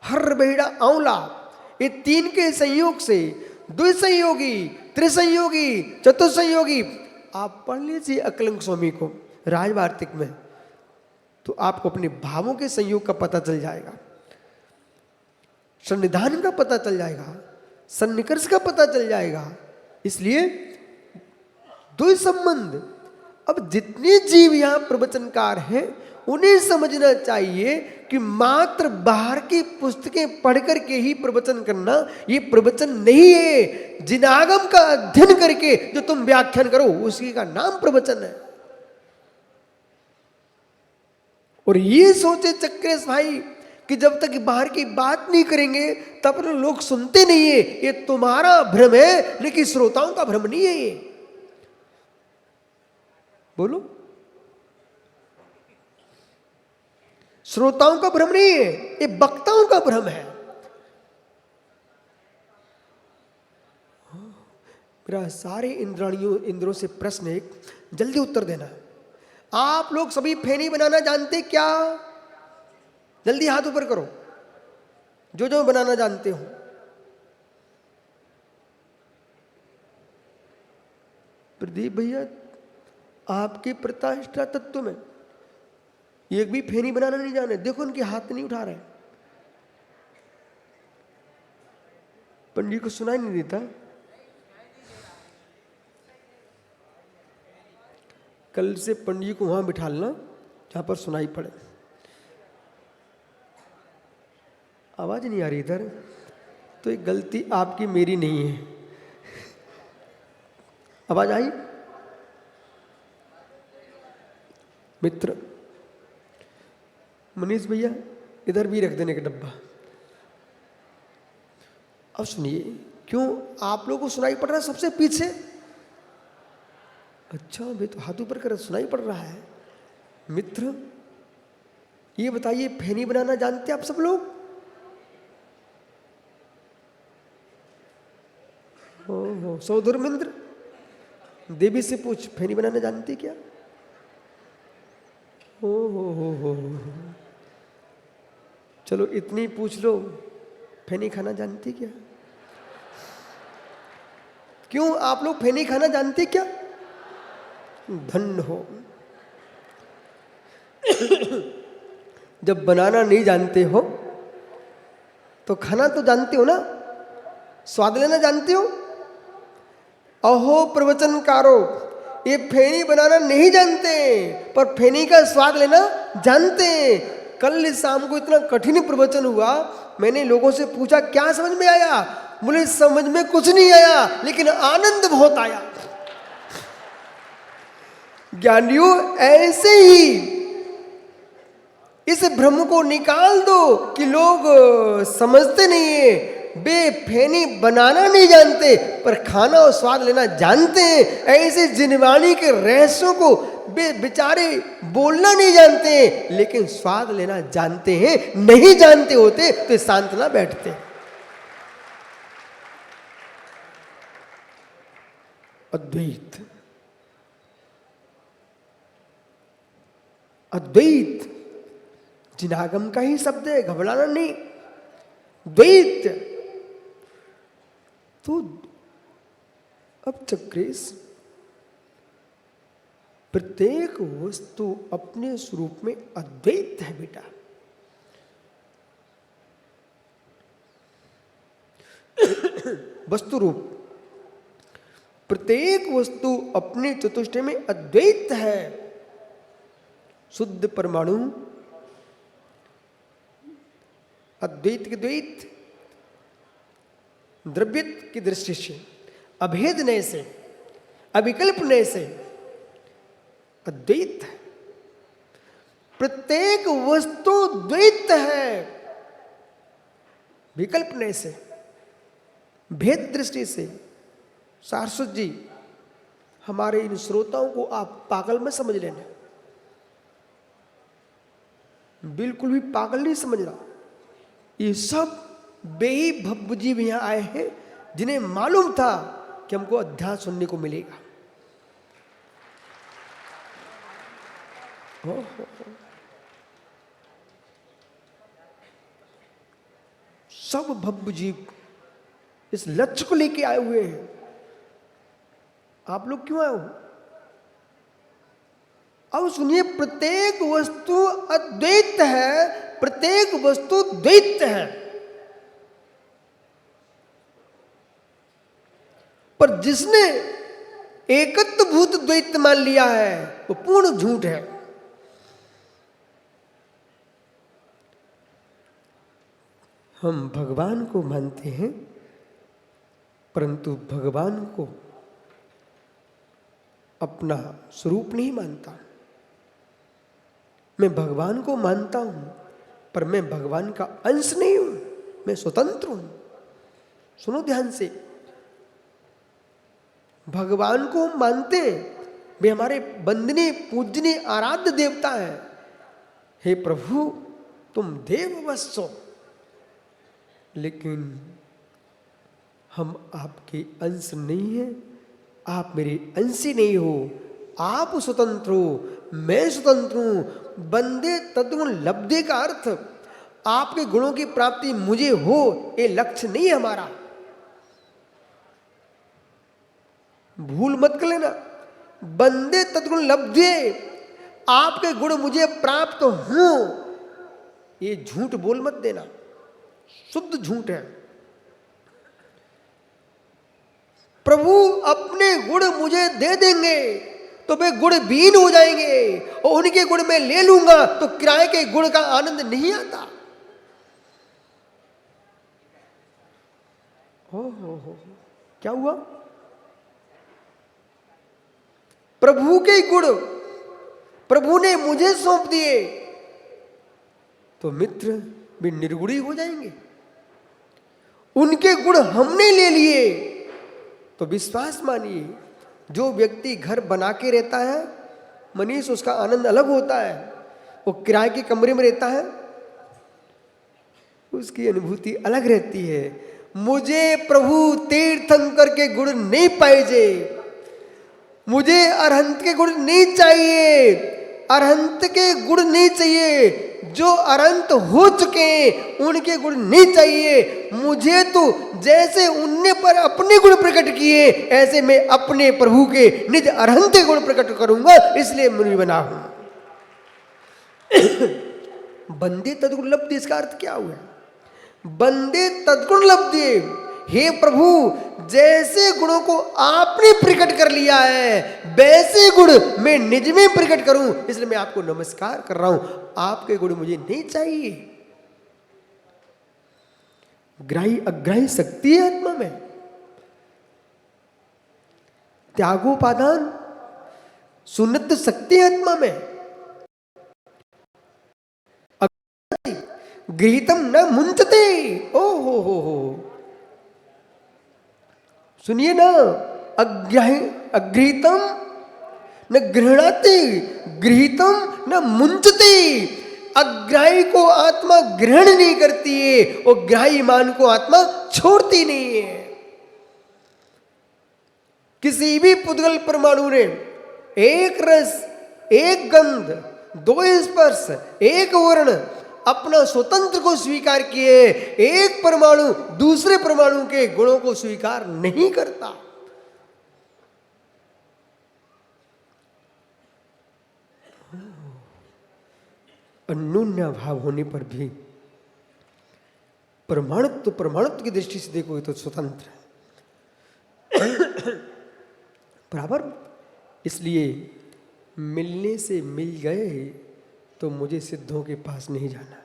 हर बेहड़ा आंवला, ये तीन के संयोग से द्विसंयोगी, त्रिसंयोगी, चतुर्संयोगी। आप पढ़ लीजिए अकलंक स्वामी को राजवार्तिक में, तो आपको अपने भावों के संयोग का पता चल जाएगा, सन्निधान का पता चल जाएगा, सन्निकर्ष का पता चल जाएगा। इसलिए द्वै संबंध। अब जितने जीव यहां प्रवचनकार हैं उन्हें समझना चाहिए कि मात्र बाहर की पुस्तकें पढ़कर के ही प्रवचन करना ये प्रवचन नहीं है। जिनागम का अध्ययन करके जो तुम व्याख्यान करो उसी का नाम प्रवचन है। और ये सोचे चक्रेश भाई कि जब तक बाहर की बात नहीं करेंगे तब तक लोग सुनते नहीं है, ये तुम्हारा भ्रम है, लेकिन श्रोताओं का भ्रम नहीं है। ये बोलो, श्रोताओं का भ्रम नहीं है, ये वक्ताओं का भ्रम है। मेरा सारे इंद्रों से प्रश्न है, जल्दी उत्तर देना। आप लोग सभी फेनी बनाना जानते क्या? जल्दी हाथ ऊपर करो जो जो बनाना जानते हो। प्रदीप भैया, आपके प्रतिष्ठा तत्व में एक भी फेनी बनाना नहीं जाने, देखो उनके हाथ नहीं उठा रहे। पंडित को सुनाई नहीं देता। कल से पंडित को वहां बिठा लेना जहां पर सुनाई पड़े। आवाज नहीं आ रही इधर, तो एक गलती आपकी मेरी नहीं है। आवाज आई? मित्र मनीष भैया, इधर भी रख देने का डब्बा। अब सुनिए, क्यों आप लोगों को सुनाई पड़ रहा है सबसे पीछे? अच्छा, भाई तो हाथ ऊपर कर सुनाई पड़ रहा है। मित्र ये बताइए, फेनी बनाना जानते आप सब लोग? हो सौधर्मेंद्र, देवी से पूछ, फेनी बनाना जानती क्या? हो चलो इतनी पूछ लो, फेनी खाना जानती क्या? क्यों आप लोग फेनी खाना जानते क्या? धन्य हो। जब बनाना नहीं जानते हो तो खाना तो जानते हो ना, स्वाद लेना जानते हो। अहो प्रवचनकारो, ये फेनी बनाना नहीं जानते पर फेनी का स्वाद लेना जानते। कल शाम को इतना कठिन प्रवचन हुआ, मैंने लोगों से पूछा क्या समझ में आया? मुझे समझ में कुछ नहीं आया, लेकिन आनंद बहुत आया। ज्ञानियों, ऐसे ही इस भ्रम को निकाल दो कि लोग समझते नहीं है। बे फेनी बनाना नहीं जानते पर खाना और स्वाद लेना जानते हैं। ऐसे जिनवाणी के रहस्यों को बे बेचारे बोलना नहीं जानते हैं, लेकिन स्वाद लेना जानते हैं। नहीं जानते होते तो शांत ना बैठते। अद्वैत, अद्वैत जिनागम का ही शब्द है, घबराना नहीं। द्वैत तो अब चक्रेश, प्रत्येक वस्तु अपने स्वरूप में अद्वैत है बेटा। वस्तु रूप प्रत्येक वस्तु अपने चतुष्टय में अद्वैत है। शुद्ध परमाणु अद्वैत के द्वैत, द्रव्यत की दृष्टि से, अभेद नय से, अविकल्प नय से अद्वैत है। प्रत्येक वस्तु द्वैत है विकल्प नय से, भेद दृष्टि से। सारस्वत जी, हमारे इन श्रोताओं को आप पागल में समझ लेना, बिल्कुल भी पागल नहीं समझना। ये सब बेही भव्य जीव यहां आए हैं जिन्हें मालूम था कि हमको अध्याय सुनने को मिलेगा। हो। सब भव्य जीव इस लक्ष्य को लेके आए हुए हैं। आप लोग क्यों आए हो? अब सुनिए, प्रत्येक वस्तु अद्वैत है, प्रत्येक वस्तु द्वैत है। पर जिसने एकत्व भूत द्वैत मान लिया है वो पूर्ण झूठ है। हम भगवान को मानते हैं, परंतु भगवान को अपना स्वरूप नहीं मानता। मैं भगवान को मानता हूं, पर मैं भगवान का अंश नहीं हूं, मैं स्वतंत्र हूं। सुनो ध्यान से, भगवान को हम मानते हैं, वे हमारे वंदनीय पूजनीय आराध्य देवता है। हे प्रभु, तुम देववत्सो, लेकिन हम आपके अंश नहीं हैं, आप मेरे अंश ही नहीं हो। आप स्वतंत्र हो, मैं स्वतंत्र हूं। बंदे तद्गुण लब्धे का अर्थ आपके गुणों की प्राप्ति मुझे हो, ये लक्ष्य नहीं है हमारा। भूल मत कर लेना। बंदे तद्गुण लब्धे, आपके गुण मुझे प्राप्त हो, ये झूठ बोल मत देना, शुद्ध झूठ है। प्रभु अपने गुण मुझे दे देंगे तो वे गुण बीन हो जाएंगे, और उनके गुण मैं ले लूंगा तो किराए के गुण का आनंद नहीं आता। हो, क्या हुआ? प्रभु के गुण प्रभु ने मुझे सौंप दिए तो मित्र भी निर्गुणी हो जाएंगे। उनके गुण हमने ले लिए तो विश्वास मानिए, जो व्यक्ति घर बना के रहता है मनीष, उसका आनंद अलग होता है। वो किराए के कमरे में रहता है, उसकी अनुभूति अलग रहती है। मुझे प्रभु तीर्थंकर के गुण नहीं पाइजे, मुझे अरहंत के गुण नहीं चाहिए, अरहंत के गुण नहीं चाहिए। जो अरंत हो चुके हैं उनके गुण नहीं चाहिए। मुझे तो जैसे उनने पर अपने गुण प्रकट किए, ऐसे मैं अपने प्रभु के निज अरहंत गुण प्रकट करूंगा, इसलिए मुनि बना हूं। बंदे तद्गुण लब्धि, इसका अर्थ क्या हुआ? बंदे तद्गुण लब्धि। हे प्रभु, जैसे गुणों को आपने प्रकट कर लिया है वैसे गुण मैं निज में प्रकट करूं, इसलिए मैं आपको नमस्कार कर रहा हूं। आपके गुण मुझे नहीं चाहिए। ग्राही अग्राही शक्ति है आत्मा में, त्यागोपादान सुन्नत शक्ति है आत्मा में। गृहीतम न मुंचते, ओ हो। सुनिए ना, अगृहीतम न गृहणाति, गृहीतम न मुंचते। अग्राही को आत्मा ग्रहण नहीं करती है और ग्राही मान को आत्मा छोड़ती नहीं है। किसी भी पुद्गल परमाणु ने एक रस, एक गंध, दो स्पर्श, एक वर्ण अपना स्वतंत्र को स्वीकार किए, एक परमाणु दूसरे परमाणु के गुणों को स्वीकार नहीं करता। अन्योन्या भाव होने पर भी परमाणुत्व की दृष्टि से देखोगे तो स्वतंत्र है। बराबर। इसलिए मिलने से मिल गए तो मुझे सिद्धों के पास नहीं जाना।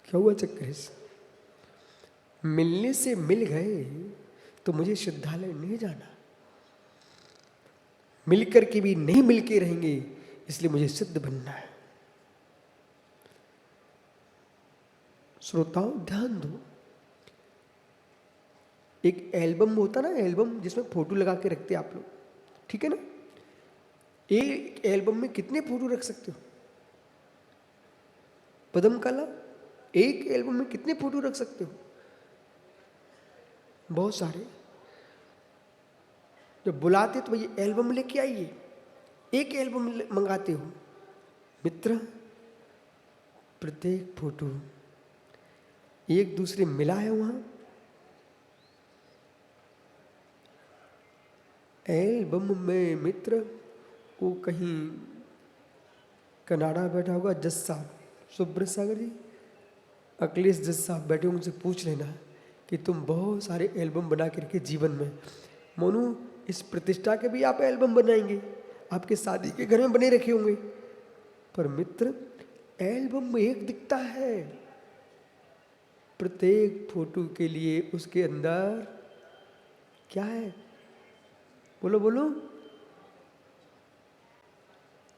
क्या हुआ चक्रेश? मिलने से मिल गए तो मुझे सिद्धालय नहीं जाना। मिलकर के भी नहीं मिलके रहेंगे, इसलिए मुझे सिद्ध बनना है। श्रोताओं ध्यान दो, एक एल्बम होता ना, एल्बम जिसमें फोटो लगा के रखते आप लोग, ठीक है ना? एक एल्बम में कितने फोटो रख सकते हो? पदम काला, एक एल्बम में कितने फोटो रख सकते हो? बहुत सारे। जब बुलाते तो ये एल्बम लेके आइए, एक एल्बम मंगाते हो। मित्र, प्रत्येक फोटो एक दूसरे मिला है वहां। एल्बम में मित्र वो कहीं कनाडा बैठा होगा जज साहब, सुब्रत सागर जी, अखिलेश जज साहब बैठे, उनसे पूछ लेना कि तुम बहुत सारे एल्बम बना के रखे जीवन में, मोनू इस प्रतिष्ठा के भी आप एल्बम बनाएंगे, आपके शादी के घर में बने रखे होंगे। पर मित्र, एल्बम में एक दिखता है, प्रत्येक फोटो के लिए उसके अंदर क्या है? बोलो बोलो,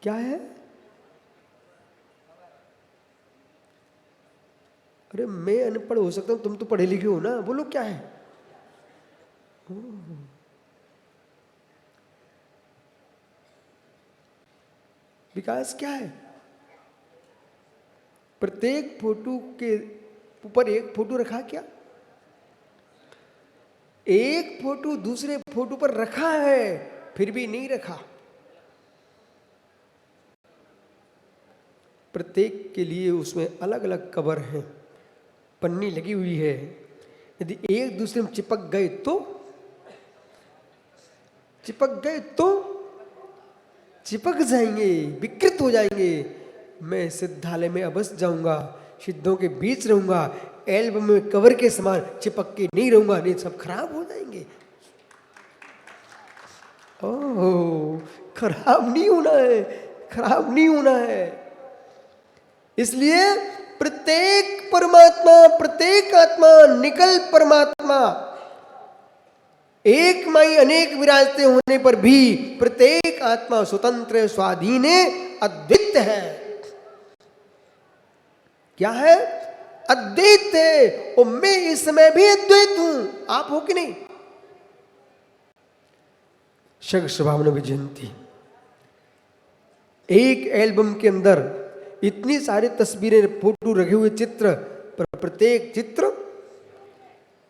क्या है? अरे मैं अनपढ़ हो सकता हूं, तुम तो पढ़े लिखे हो ना, बोलो क्या है? विकास क्या है? प्रत्येक फोटो के ऊपर एक फोटो रखा क्या? एक फोटो दूसरे फोटो पर रखा है, फिर भी नहीं रखा। प्रत्येक के लिए उसमें अलग अलग कवर है, पन्नी लगी हुई है। यदि एक दूसरे में चिपक गए तो चिपक जाएंगे, विकृत हो जाएंगे। मैं सिद्धालय में अवश्य जाऊंगा, सिद्धों के बीच रहूंगा, एल्बम में कवर के समान चिपक के नहीं रहूंगा, नहीं सब खराब हो जाएंगे। ओह, खराब नहीं होना है, खराब नहीं होना है। इसलिए प्रत्येक परमात्मा, प्रत्येक आत्मा निकल परमात्मा, एक माई अनेक विराजते होने पर भी प्रत्येक आत्मा स्वतंत्र स्वाधीन अद्वित है। क्या है? अद्वैत है। और मैं इस समय भी अद्वैत हूं, आप हो कि नहीं? शग स्वभावना विजयंती। एक एल्बम के अंदर इतनी सारी तस्वीरें, फोटो रखे हुए चित्र, पर प्रत्येक चित्र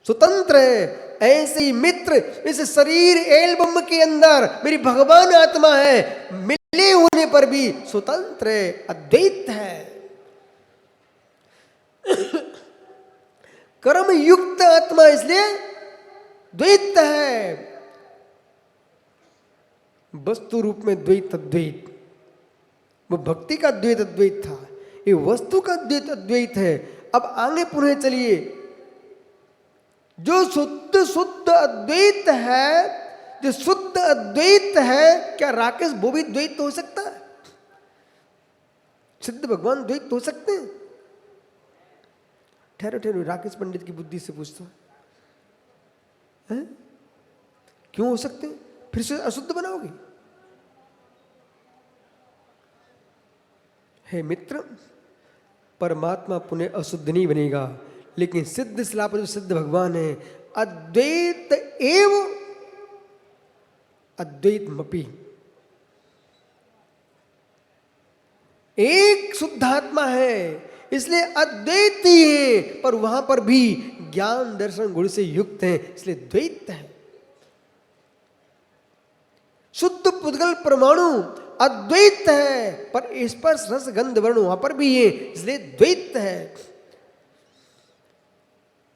स्वतंत्र है। ऐसे ही मित्र, इस शरीर एल्बम के अंदर मेरी भगवान आत्मा है, मिले होने पर भी स्वतंत्र है, अद्वैत है। कर्म युक्त आत्मा इसलिए द्वैत है। वस्तु रूप में द्वैत अद्वैत, वो भक्ति का द्वैत अद्वैत था, ये वस्तु का द्वैत अद्वैत है। अब आगे पुनः चलिए, जो शुद्ध अद्वैत है, जो शुद्ध अद्वैत है, क्या राकेश वो भी द्वैत हो सकता है? सिद्ध भगवान द्वैत हो सकते हैं? ठहरो ठहरो, राकेश पंडित की बुद्धि से पूछता है, क्यों हो सकते हैं? फिर से अशुद्ध बनाओगे? हे मित्र, परमात्मा पुनः अशुद्ध नहीं बनेगा, लेकिन सिद्ध शिला पर जो सिद्ध भगवान है, अद्वैत एव अद्वैत मपि, एक शुद्धात्मा है, इसलिए अद्वैत ही है, पर वहां पर भी ज्ञान दर्शन गुण से युक्त है, इसलिए द्वैत है। शुद्ध पुद्गल परमाणु अद्वैत है, पर स्पर्श रस गंध वर्ण वहां पर भी है, इसलिए द्वैत है।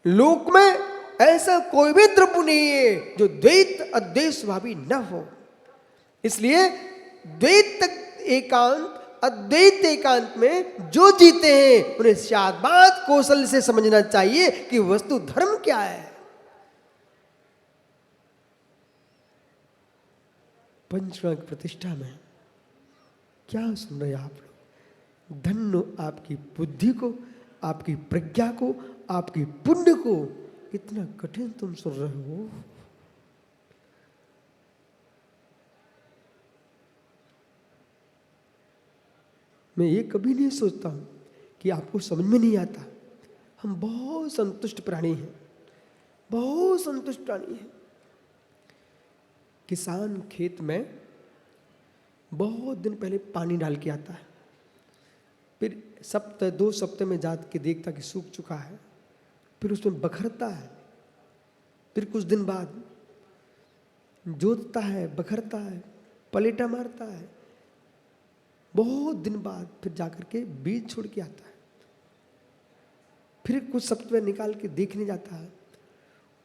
लोक में ऐसा कोई भी द्रव्य नहीं है जो द्वैत अद्वैत स्वभावी न हो। इसलिए द्वैत एकांत अद्वैत एकांत में जो जीते हैं उन्हें शाबाद कौशल से समझना चाहिए कि वस्तु धर्म क्या है। पंचमा की प्रतिष्ठा में क्या सुन रहे आप लोग? धन्य आपकी बुद्धि को, आपकी प्रज्ञा को, आपकी पुण्य को। इतना कठिन तुम सुन रहे हो। मैं ये कभी नहीं सोचता हूं कि आपको समझ में नहीं आता। हम बहुत संतुष्ट प्राणी हैं, बहुत संतुष्ट प्राणी हैं। किसान खेत में बहुत दिन पहले पानी डाल के आता है, फिर सप्ताह 2 सप्ताह में जा के देखता कि सूख चुका है, फिर उसमें बखरता है, फिर कुछ दिन बाद जोतता है, बखरता है, पलेटा मारता है, बहुत दिन बाद फिर जाकर के बीज छोड़ के आता है, फिर कुछ सप्ताह निकाल के देखने जाता है,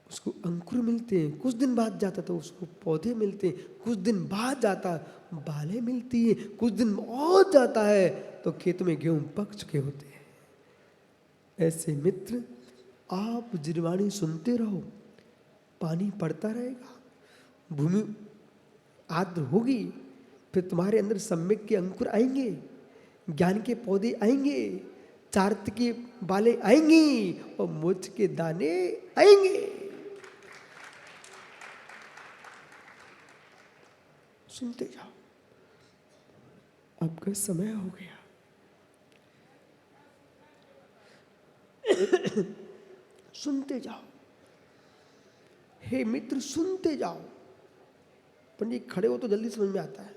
उसको अंकुर मिलते हैं। कुछ दिन बाद जाता तो उसको पौधे मिलते हैं। कुछ दिन बाद जाता बालें मिलती है। कुछ दिन और जाता है तो खेत में गेहूं पक चुके होते हैं। ऐसे मित्र आप जिरवाणी सुनते रहो, पानी पड़ता रहेगा, भूमि आर्द्र होगी, फिर तुम्हारे अंदर सम्यक के अंकुर आएंगे, ज्ञान के पौधे आएंगे, चार्थ की बालें आएंगी और मोक्ष के दाने आएंगे। सुनते जाओ, आपका समय हो गया। सुनते जाओ, हे मित्र सुनते जाओ। पंडित खड़े हो तो जल्दी समझ में आता है।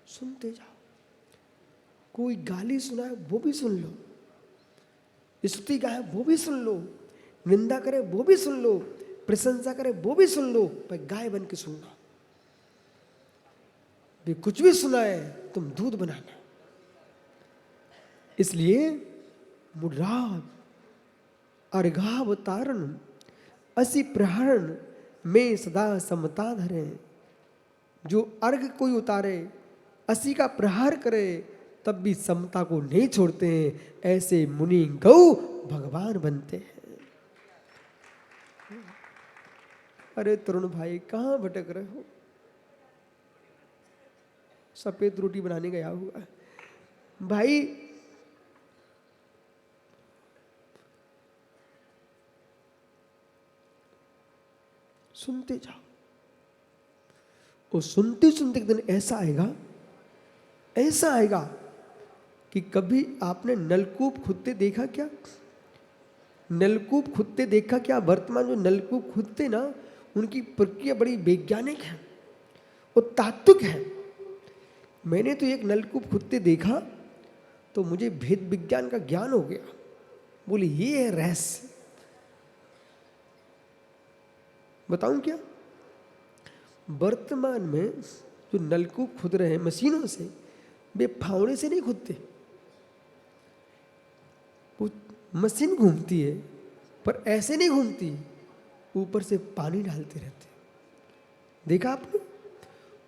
सुनते जाओ। कोई गाली सुनाए वो भी सुन लो, स्तुति गाए वो भी सुन लो, निंदा करे वो भी सुन लो, प्रशंसा करे वो भी सुन लो, पर गाय बन के सुनना। वे कुछ भी सुनाए तुम दूध बनाना। इसलिए मुराद अर्घावतारण असी प्रहरण में सदा समता धरे। जो अर्घ कोई उतारे, असी का प्रहार करे, तब भी समता को नहीं छोड़ते हैं। ऐसे मुनि गौ भगवान बनते हैं। अरे तरुण भाई कहाँ भटक रहे हो? सफेद रोटी बनाने गया हुआ है भाई। सुनते जाओ। और सुनते सुनते एक दिन ऐसा आएगा कि कभी आपने नलकूप खुदते देखा क्या? नलकूप खुदते देखा क्या? वर्तमान जो नलकूप खुदते ना, उनकी प्रक्रिया बड़ी वैज्ञानिक है और तात्विक है। मैंने तो एक नलकूप खुदते देखा तो मुझे भेद विज्ञान का ज्ञान हो गया। बोले ये है रहस्य। बताऊं क्या? वर्तमान में जो नलकूप खुद रहे हैं मशीनों से, वे फावड़े से नहीं खुदते। वो मशीन घूमती है पर ऐसे नहीं घूमती, ऊपर से पानी डालते रहते। देखा आपने?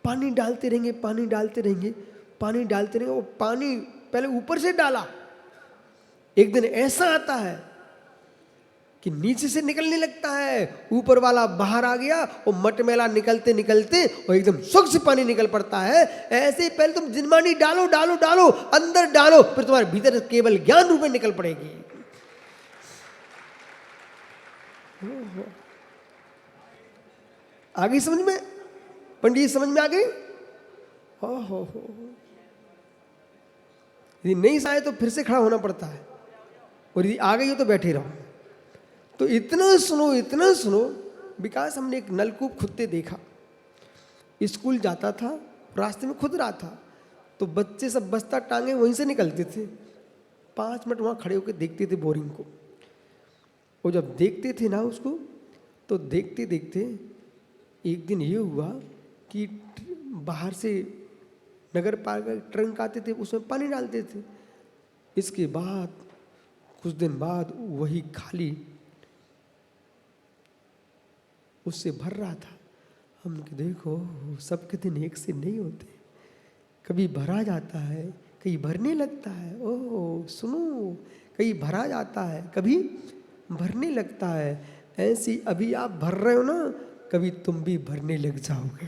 पानी डालते रहेंगे, पानी डालते रहेंगे, पानी डालते रहेंगे। और पानी पहले ऊपर से डाला, एक दिन ऐसा आता है कि नीचे से निकलने लगता है, ऊपर वाला बाहर आ गया और मटमैला निकलते निकलते और एकदम स्वच्छ पानी निकल पड़ता है। ऐसे ही पहले तुम जिनमानी डालो डालो डालो, अंदर डालो, फिर तुम्हारे भीतर केवल ज्ञान रूप में निकल पड़ेगी। आ गई समझ में? पंडित समझ में आ गई? हो। यदि नहीं आए तो फिर से खड़ा होना पड़ता है, और यदि आ गई हो तो बैठे रहो। तो इतना सुनो। विकास हमने एक नलकूप खुदते देखा। स्कूल जाता था, रास्ते में खुद रहा था, तो बच्चे सब बस्ता टांगे वहीं से निकलते थे। 5 मिनट वहाँ खड़े होकर देखते थे बोरिंग को। और जब देखते थे ना उसको, तो देखते देखते एक दिन ये हुआ कि बाहर से नगर पालिका ट्रंक आते थे, उसमें पानी डालते थे। इसके बाद कुछ दिन बाद वही खाली उससे भर रहा था। हम देखो सबके दिन एक से नहीं होते, कभी भरा जाता है, कहीं भरने लगता है। ओह सुनो, कहीं भरा जाता है, कभी भरने लगता है। ऐसी अभी आप भर रहे हो ना, कभी तुम भी भरने लग जाओगे।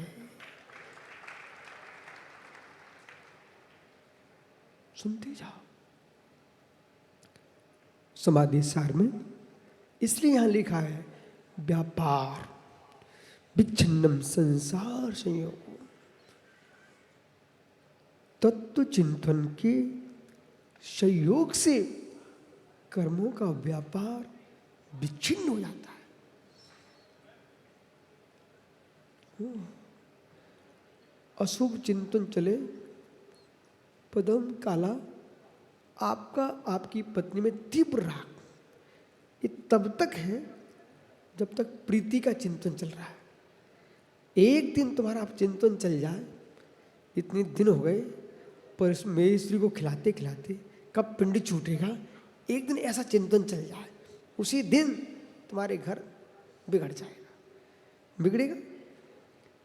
सुनते जाओ। समाधि सार में इसलिए यहां लिखा है व्यापार विच्छिन्नम संसार संयोग। तत्व चिंतन के संयोग से कर्मों का व्यापार विच्छिन्न हो जाता है। अशुभ चिंतन चले, पदम काला, आपका आपकी पत्नी में तीव्र राग, ये तब तक है जब तक प्रीति का चिंतन चल रहा है। एक दिन तुम्हारा चिंतन चल जाए, इतने दिन हो गए पर मेरी स्त्री को खिलाते खिलाते कब पिंड छूटेगा, एक दिन ऐसा चिंतन चल जाए, उसी दिन तुम्हारे घर बिगड़ जाएगा। बिगड़ेगा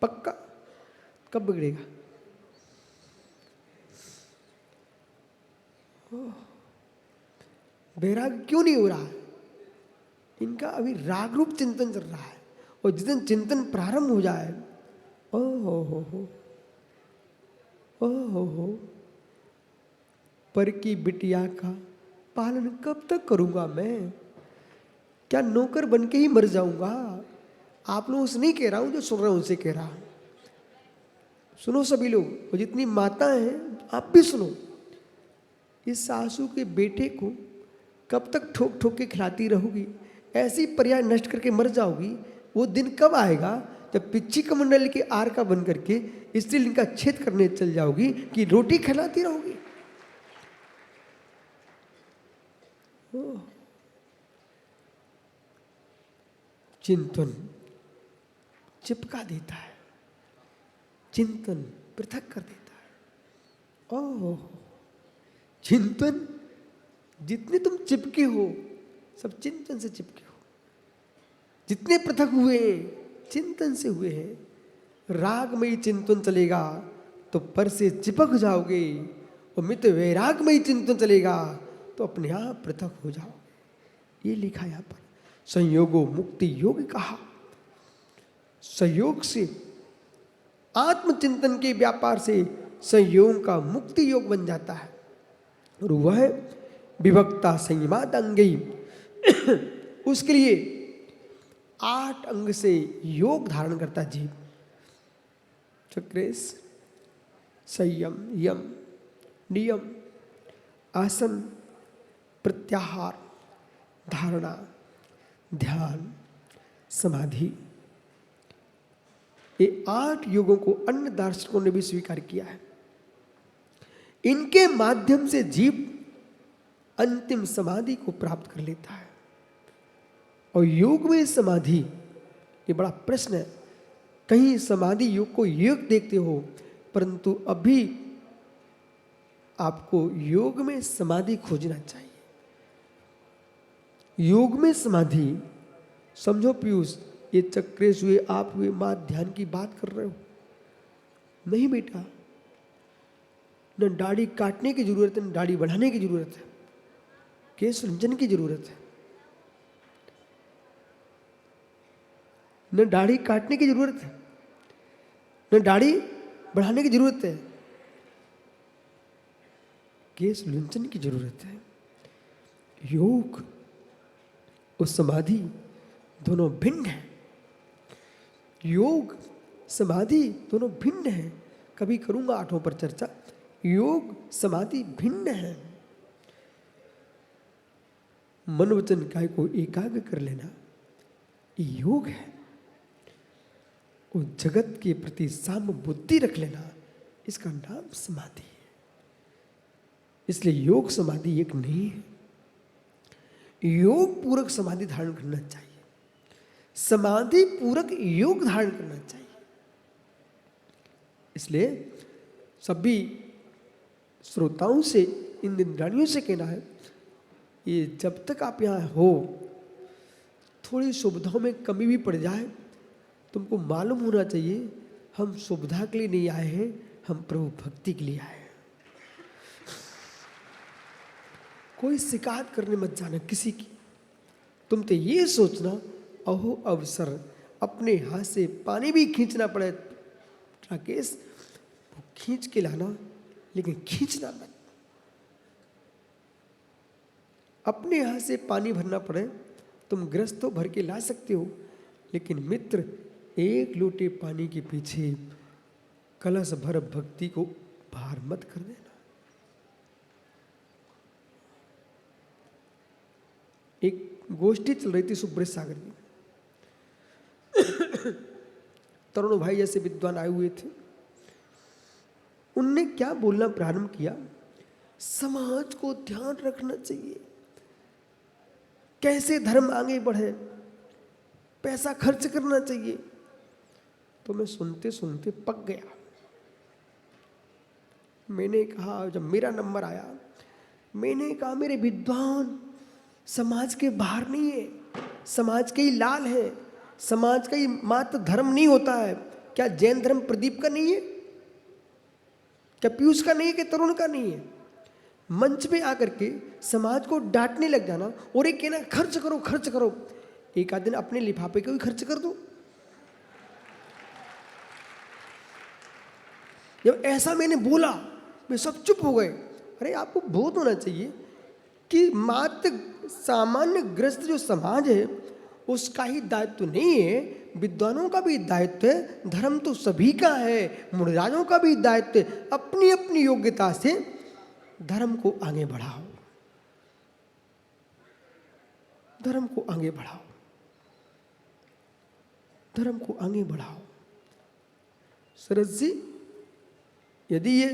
पक्का। कब बिगड़ेगा? वैराग क्यों नहीं हो रहा है? इनका अभी राग रूप चिंतन चल रहा है, और जिस दिन चिंतन प्रारंभ हो जाए, ओ पर की बिटिया का पालन कब तक करूंगा मैं? क्या नौकर बन के ही मर जाऊंगा? आप लोगों से नहीं कह रहा हूं, जो सुन रहे हैं उनसे कह रहा हूं। सुनो सभी लोग, और जितनी माताएं हैं आप भी सुनो। इस सासू के बेटे को कब तक ठोक ठोक के खिलाती रहोगी? ऐसी पर्याय नष्ट करके मर जाओगी। वो दिन कब आएगा जब पिच्ची कमंडल के आर का बन करके स्त्रीलिंग का छेद करने चल जाओगी कि रोटी खिलाती रहोगी? चिंतन चिपका देता है, चिंतन पृथक कर देता है। ओह चिंतन, जितने तुम चिपके हो सब चिंतन से चिपके हो, जितने पृथक हुए चिंतन से हुए हैं। रागमयी चिंतन चलेगा तो पर से चिपक जाओगे, और मित्र वैरागमयी चिंतन चलेगा तो अपने आप पृथक हो जाओगे। ये लिखा यहाँ पर संयोगो मुक्ति योग कहा। संयोग से आत्मचिंतन के व्यापार से संयोग का मुक्ति योग बन जाता है, और वह विभक्ता संयमाद अंगी उसके लिए 8 अंग से योग धारण करता जीव। चक्रेश, संयम, यम, नियम, आसन, प्रत्याहार, धारणा, ध्यान, समाधि, ये 8 योगों को अन्य दार्शनिकों ने भी स्वीकार किया है। इनके माध्यम से जीव अंतिम समाधि को प्राप्त कर लेता है। और योग में समाधि, ये बड़ा प्रश्न है। कहीं समाधि योग को योग देखते हो, परंतु अभी आपको योग में समाधि खोजना चाहिए। योग में समाधि, समझो पीयूष, ये चक्रेश हुए, आप हुए, मां ध्यान की बात कर रहे हो? नहीं बेटा, न दाढ़ी काटने की जरूरत है, न दाढ़ी बढ़ाने की जरूरत है, केश रंजन की जरूरत है। न दाढ़ी काटने की जरूरत है, न दाढ़ी बढ़ाने की जरूरत है, केश लुंचन की जरूरत है। योग और समाधि दोनों भिन्न हैं। योग समाधि दोनों भिन्न हैं। कभी करूंगा 8 पर चर्चा। योग समाधि भिन्न है। मन वचन काय को एकाग्र कर लेना ये योग है, और जगत के प्रति साम्य बुद्धि रख लेना, इसका नाम समाधि है। इसलिए योग समाधि एक नहीं है। योग पूरक समाधि धारण करना चाहिए, समाधि पूरक योग धारण करना चाहिए। इसलिए सभी श्रोताओं से, इन इंद्राणियों से कहना है, ये जब तक आप यहाँ हो, थोड़ी सुविधाओं में कमी भी पड़ जाए, तुमको मालूम होना चाहिए हम सुविधा के लिए नहीं आए हैं, हम प्रभु भक्ति के लिए आए हैं। कोई शिकायत करने मत जाना किसी की। तुम तो ये सोचना, अहो अवसर, अपने हाथ से पानी भी खींचना पड़े राकेश, वो खींच के लाना, लेकिन खींचना मत। अपने हाथ से पानी भरना पड़े, तुम ग्रस्त तो भर के ला सकते हो, लेकिन मित्र, एक लोटे पानी के पीछे कलश भर भक्ति को भार मत कर देना। एक गोष्ठी चल रही थी सुब्रत सागर की। तरुण भाई जैसे विद्वान आए हुए थे, उनने क्या बोलना प्रारंभ किया, समाज को ध्यान रखना चाहिए, कैसे धर्म आगे बढ़े, पैसा खर्च करना चाहिए। तो मैं सुनते सुनते पक गया। मैंने कहा, जब मेरा नंबर आया, मैंने कहा मेरे विद्वान, समाज के बाहर नहीं है, समाज के ही लाल है, समाज का ही मात्र धर्म नहीं होता है। क्या जैन धर्म प्रदीप का नहीं है? क्या पीयूष का नहीं है? कि तरुण का नहीं है? मंच पे आकर के समाज को डांटने लग जाना और एक कहना खर्च करो खर्च करो। एक आध दिन अपने लिफाफे को भी खर्च कर दो। जब ऐसा मैंने बोला, वे सब चुप हो गए। अरे आपको बोध होना चाहिए कि मात्र सामान्य ग्रस्त जो समाज है उसका ही दायित्व तो नहीं है, विद्वानों का भी दायित्व है, धर्म तो सभी का है, मुनिराजों का भी दायित्व है। अपनी अपनी योग्यता से धर्म को आगे बढ़ाओ, धर्म को आगे बढ़ाओ, धर्म को आगे बढ़ाओ। सरस जी, यदि ये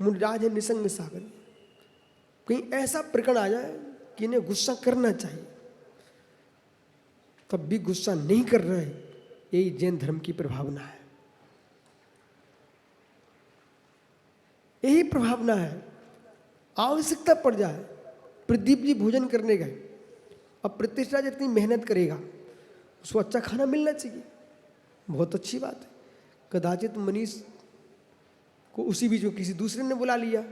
मुनिराज है निसंग सागर, कहीं ऐसा प्रकरण आ जाए कि इन्हें गुस्सा करना चाहिए, तब भी गुस्सा नहीं कर रहे, यही जैन धर्म की प्रभावना है, यही प्रभावना है। आवश्यकता पड़ जाए, प्रदीप जी भोजन करने गए, अब प्रतिष्ठा जितनी मेहनत करेगा उसको अच्छा खाना मिलना चाहिए, बहुत अच्छी बात है। कदाचित मनीष को उसी बीच में किसी दूसरे ने बुला लिया,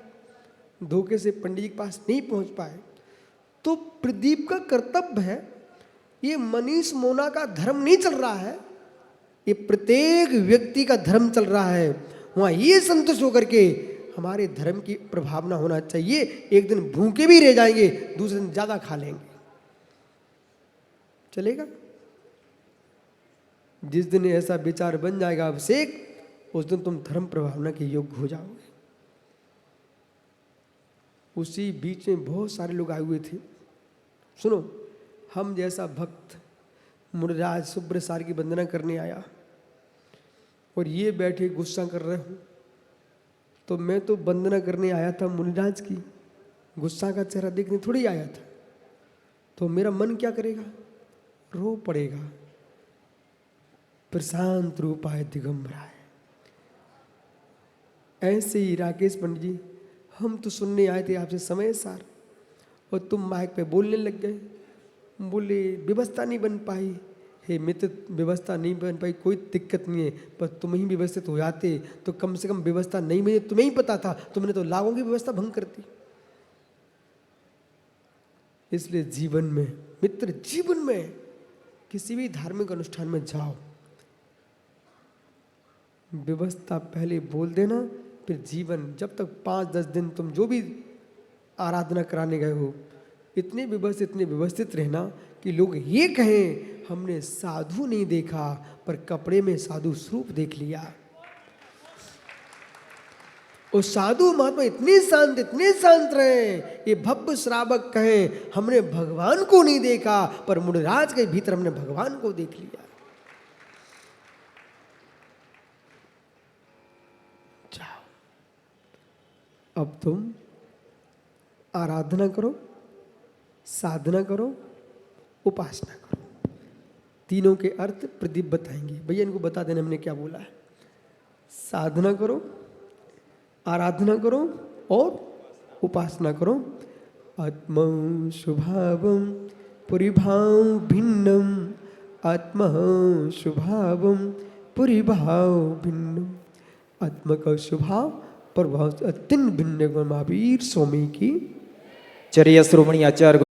धोखे से पंडित जी के पास नहीं पहुंच पाए, तो प्रदीप का कर्तव्य है, ये मनीष मोना का धर्म नहीं चल रहा है, ये प्रत्येक व्यक्ति का धर्म चल रहा है। वहां ये संतुष्ट होकर के हमारे धर्म की प्रभावना होना चाहिए। एक दिन भूखे भी रह जाएंगे, दूसरे दिन ज्यादा खा लेंगे, चलेगा? जिस दिन ऐसा विचार बन जाएगा अभिषेक, उस दिन तुम धर्म प्रभावना के योग्य हो जाओगे। उसी बीच में बहुत सारे लोग आए हुए थे। सुनो, हम जैसा भक्त मुनिराज सुब्रत सार की वंदना करने आया और ये बैठे गुस्सा कर रहे हो, तो मैं तो वंदना करने आया था मुनिराज की, गुस्सा का चेहरा देखने थोड़ी आया था। तो मेरा मन क्या करेगा? रो पड़ेगा। प्रशांत रूपाय दिगंबराय। ऐसे ही राकेश पंडित जी, हम तो सुनने आए थे आपसे समय सार, और तुम माइक पे बोलने लग गए, बोले व्यवस्था नहीं बन पाई। हे मित्र, व्यवस्था नहीं बन पाई कोई दिक्कत नहीं है, पर तुम ही व्यवस्थित हो जाते तो कम से कम व्यवस्था नहीं, मुझे तुम्हें ही पता था, तुमने तो लागों की व्यवस्था भंग कर दी। इसलिए जीवन में मित्र, जीवन में किसी भी धार्मिक अनुष्ठान में जाओ, व्यवस्था पहले बोल देना, फिर जीवन जब तक 5-10 दिन तुम जो भी आराधना कराने गए हो, इतने व्यवस्थित रहना कि लोग ये कहें हमने साधु नहीं देखा पर कपड़े में साधु स्वरूप देख लिया। और साधु महात्मा इतने शांत रहे, ये भव्य श्रावक कहें हमने भगवान को नहीं देखा पर मुनिराज के भीतर हमने भगवान को देख लिया। जाओ, अब तुम आराधना करो, साधना करो, उपासना करो। तीनों के अर्थ प्रदीप बताएंगे। भैया इनको बता देना हमने क्या बोला है। साधना करो, आराधना करो और उपासना करो। आत्मा स्वभावम परिभाव भिन्नम, आत्मा स्वभावम परिभाव भिन्नम। आत्मा का स्वभाव प्रभाव अत्यंत भिन्न। महावीर स्वामी की चर्या श्रोमणी आचार्य